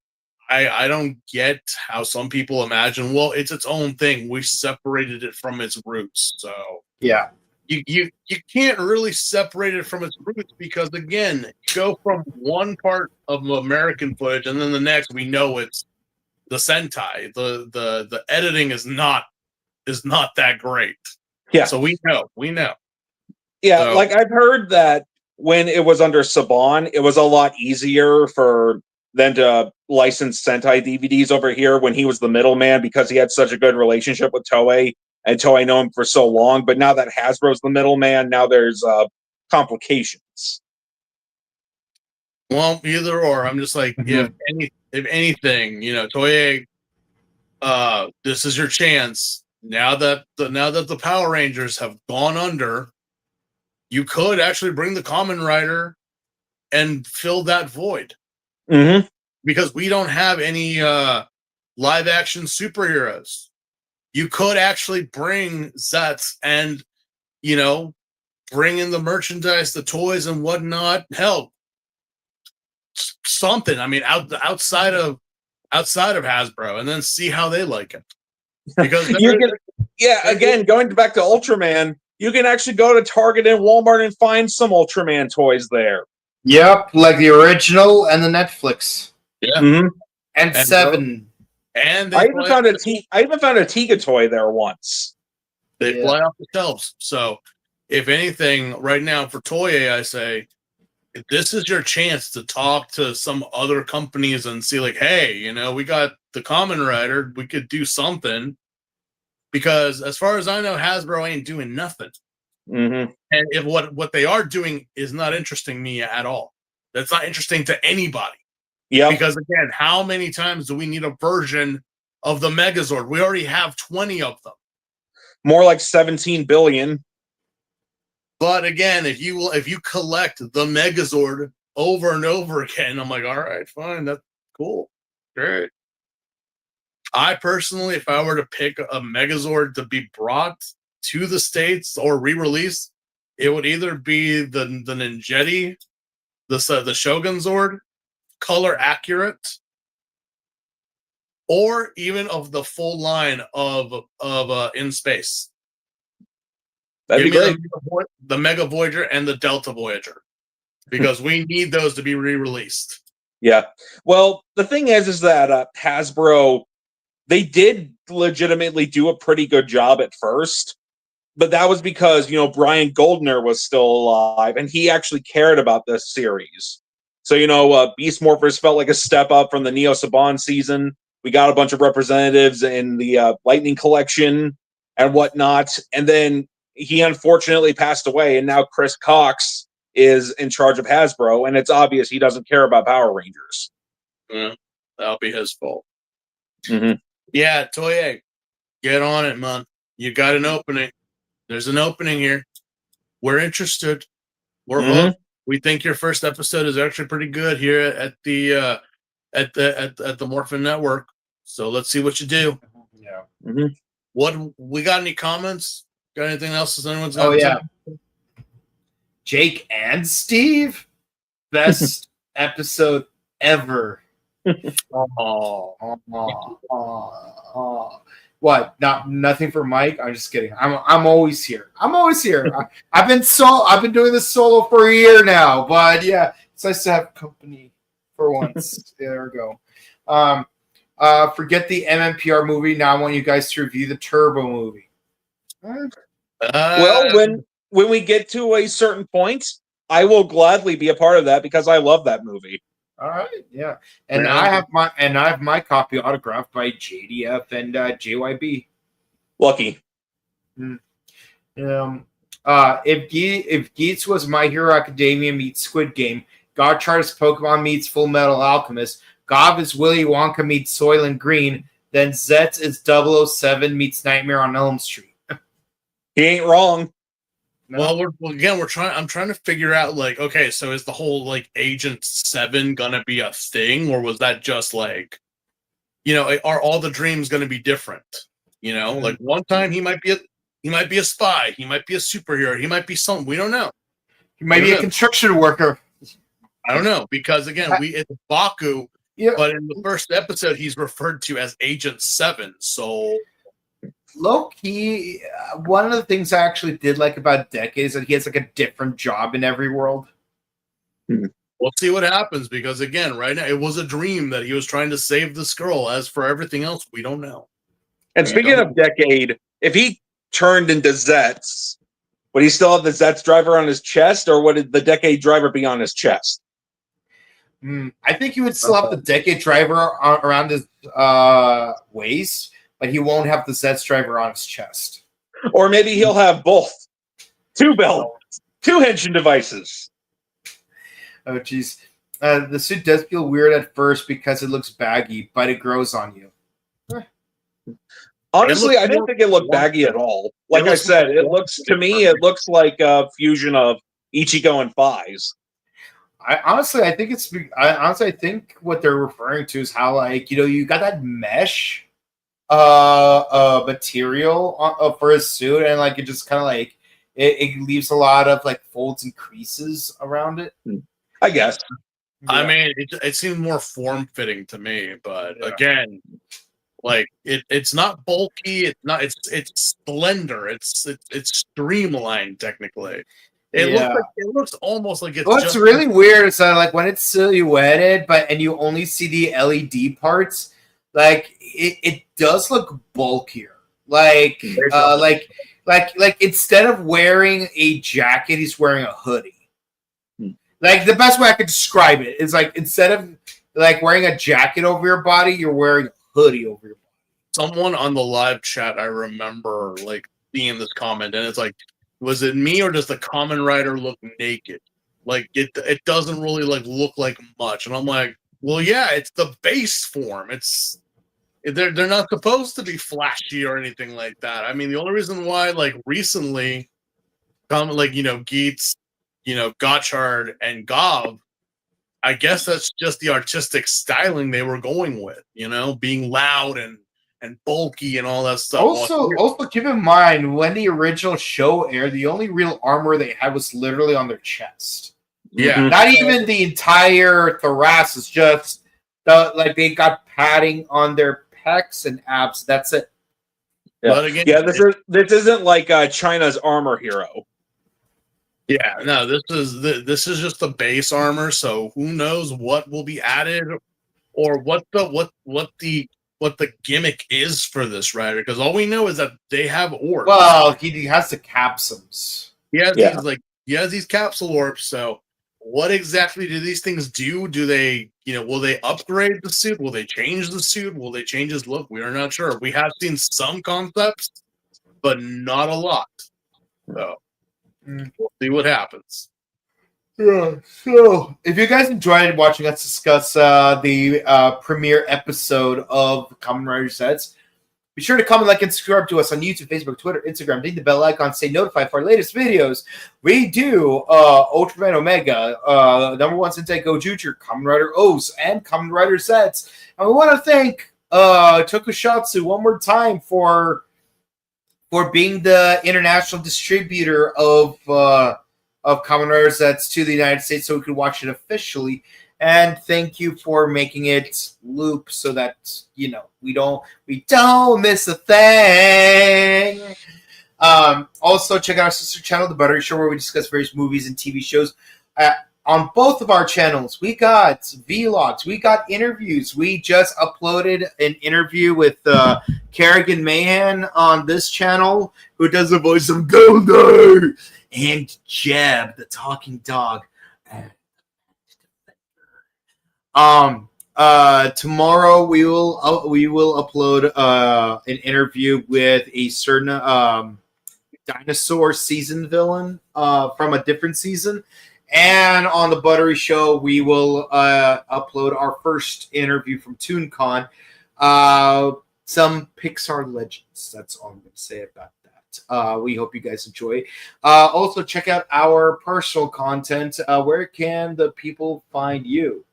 I don't get how some people imagine, well, it's its own thing. We separated it from its roots. So yeah, you can't really separate it from its roots because, again, you go from one part of American footage and then the next we know it's the Sentai. The editing is not that great. Yeah. So we know. Yeah, so, like I've heard that when it was under Saban, it was a lot easier for them to license Sentai DVDs over here when he was the middleman because he had such a good relationship with Toei and Toei know him for so long. But now that Hasbro's the middleman, now there's complications. Well, either or. I'm just like, if anything, you know, Toei, this is your chance. Now that the Power Rangers have gone under, you could actually bring the Kamen Rider and fill that void. Mm-hmm. Because we don't have any live action superheroes. You could actually bring Zeztz and, bring in the merchandise, the toys and whatnot. Hell, something. I mean, outside of Hasbro, and then see how they like it. Because again, going back to Ultraman, you can actually go to Target and Walmart and find some Ultraman toys there. Yep, like the original and the Netflix. Yeah. Mm-hmm. And 7. And I even found a Tiga toy there once. They fly off the shelves. So, if anything, right now for Toei, I say, if this is your chance to talk to some other companies and see, like, hey, we got the Kamen Rider, we could do something. Because as far as I know, Hasbro ain't doing nothing. Mm-hmm. And if what they are doing is not interesting me at all. That's not interesting to anybody. Yeah. Because again, how many times do we need a version of the Megazord? We already have 20 of them. More like 17 billion. But again, if you collect the Megazord over and over again, I'm like, all right, fine, that's cool. Great. I personally, if I were to pick a Megazord to be brought to the States or re-released, it would either be the Ninjetti, the Shogun Zord, color accurate, or even of the full line of In Space. That'd be great. The Mega Voyager and the Delta Voyager, because we need those to be re-released. Yeah. Well, the thing is that Hasbro, they did legitimately do a pretty good job at first, but that was because, Brian Goldner was still alive and he actually cared about this series. So, Beast Morphers felt like a step up from the Neo Saban season. We got a bunch of representatives in the Lightning Collection and whatnot. And then he unfortunately passed away, and now Chris Cox is in charge of Hasbro, and it's obvious he doesn't care about Power Rangers. Yeah, that'll be his fault. Mm-hmm. Yeah, Toei, get on it, man. You got an opening. There's an opening here. We're interested. We're hooked. We think your first episode is actually pretty good here at the Morphin Network. So let's see what you do. Yeah. Mm-hmm. What we got? Any comments? Got anything else? Does anyone's got? Oh yeah. Jake and Steve, best episode ever. What? Nothing for Mike. I'm just kidding. I'm always here. I've been doing this solo for a year now, but yeah, it's nice to have company for once. There we go. Forget the MMPR movie. Now I want you guys to review the Turbo movie. Well, when we get to a certain point, I will gladly be a part of that because I love that movie. All right, yeah, and I have my copy autographed by JDF and JYB. Lucky. If Geats was My Hero Academia meets Squid Game, God Chart's Pokemon meets Full Metal Alchemist, Gov is Willy Wonka meets Soylent Green, then Zeztz is 007 meets Nightmare on Elm Street. He ain't wrong. No. Well, I'm trying to figure out, like, okay, so is the whole like Agent 7 gonna be a thing, or was that just like, are all the dreams gonna be different? Like one time he might be a spy, he might be a superhero, he might be something, we don't know. He might be a construction worker. I don't know, because again, it's Baku, yeah. But in the first episode he's referred to as Agent 7, so low key, one of the things I actually did like about Decade is that he has like a different job in every world. We'll see what happens, because again, right now it was a dream that he was trying to save this girl. As for everything else, we don't know. And speaking of Decade, if he turned into Zeztz, would he still have the Zeztz driver on his chest, or would the Decade driver be on his chest? I think he would still have the Decade driver around his waist, but he won't have the Zeztz driver on his chest. Or maybe he'll have both. 2 belts. 2 henshin devices. Oh, geez. The suit does feel weird at first because it looks baggy, but it grows on you. Honestly, I didn't think it looked baggy at all. Like I said, it looks like a fusion of Ichigo and Faiz. I think it's. I think what they're referring to is how, like, you got that mesh, material for his suit, and like it just kind of like it leaves a lot of like folds and creases around it. I guess. I mean, it seems more form fitting to me, but again, like it's not bulky. It's not. It's slender. It's streamlined technically. It looks almost like it's. What's really weird is that like when it's silhouetted, and you only see the LED parts, like it does look bulkier. Like instead of wearing a jacket, he's wearing a hoodie. Like the best way I could describe it is like instead of like wearing a jacket over your body, you're wearing a hoodie over your body. Someone on the live chat, I remember like seeing this comment, and it's like, was it me or does the Kamen Rider look naked? Like it doesn't really like look like much, and I'm like, well, yeah, it's the base form. They're not supposed to be flashy or anything like that. I mean, the only reason why like recently, Geets, Gotchard and Gob, I guess that's just the artistic styling they were going with, being loud and bulky and all that stuff. Also keep in mind when the original show aired, the only real armor they had was literally on their chest. Yeah, not even the entire thorax. It's just they got padding on their pecs and abs. That's it. Yeah, but again, this isn't like China's armor hero. Yeah, no, this is just the base armor. So who knows what will be added, or what the gimmick is for this rider? Because all we know is that they have orbs. Well, he has the capsules. He has these capsule orbs. So what exactly do these things do? Do they, will they upgrade the suit? Will they change the suit? Will they change his look? We are not sure. We have seen some concepts, but not a lot. So we'll see what happens. Yeah, so if you guys enjoyed watching us discuss the premiere episode of Kamen Rider Zeztz, be sure to comment, like, and subscribe to us on YouTube, Facebook, Twitter, Instagram. Ding the bell icon, stay notified for our latest videos. We do Ultraman Omega, number 1 Sentai Gojuju, Kamen Rider O's, and Kamen Rider Zeztz. And we want to thank Tokusatsu one more time for being the international distributor of Kamen Rider Zeztz to the United States so we could watch it officially. And thank you for making it loop so that, we don't miss a thing. Also, check out our sister channel, The Buttery Show, where we discuss various movies and TV shows. On both of our channels, we got vlogs, we got interviews. We just uploaded an interview with Kerrigan Mahan on this channel, who does the voice of Golder, and Jeb, the talking dog. Tomorrow we will upload an interview with a certain dinosaur season villain from a different season. And on the Buttery Show, we will upload our first interview from ToonCon. Some Pixar legends. That's all I'm going to say about that. We hope you guys enjoy. Also, check out our personal content. Where can the people find you?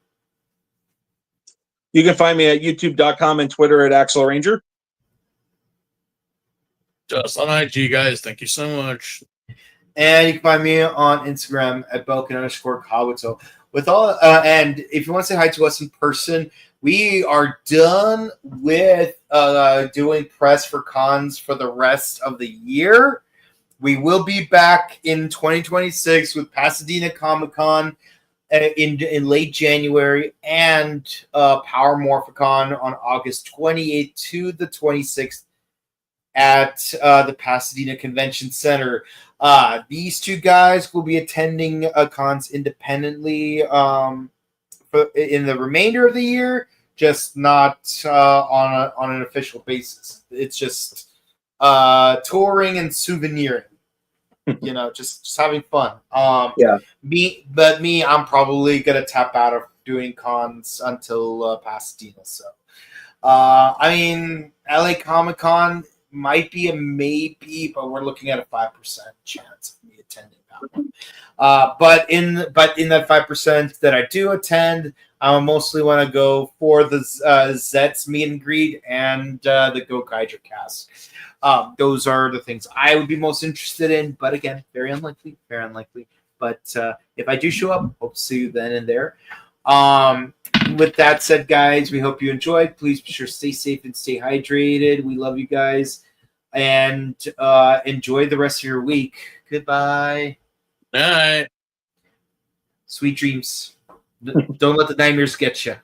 You can find me at youtube.com and Twitter at Axel Ranger. Just on IG, guys. Thank you so much. And you can find me on Instagram at Bouken_Kabuto. With all, and if you want to say hi to us in person, we are done with doing press for cons for the rest of the year. We will be back in 2026 with Pasadena Comic-Con in late January and Power Morphicon on August 28th to the 26th at the Pasadena Convention Center. These two guys will be attending cons independently in the remainder of the year, just not on an official basis. It's just touring and souveniring. Just having fun. Me, I'm probably gonna tap out of doing cons until Pasadena. So, LA Comic-Con might be a maybe, but we're looking at a 5% chance of me attending that one. But in that 5% that I do attend, I mostly want to go for the Zeztz meet and greet and the Go Kaiser cast. Those are the things I would be most interested in. But again, very unlikely. But if I do show up, hope to see you then and there. With that said, guys, we hope you enjoyed. Please be sure to stay safe and stay hydrated. We love you guys. And enjoy the rest of your week. Goodbye. All right. Sweet dreams. Don't let the nightmares get you.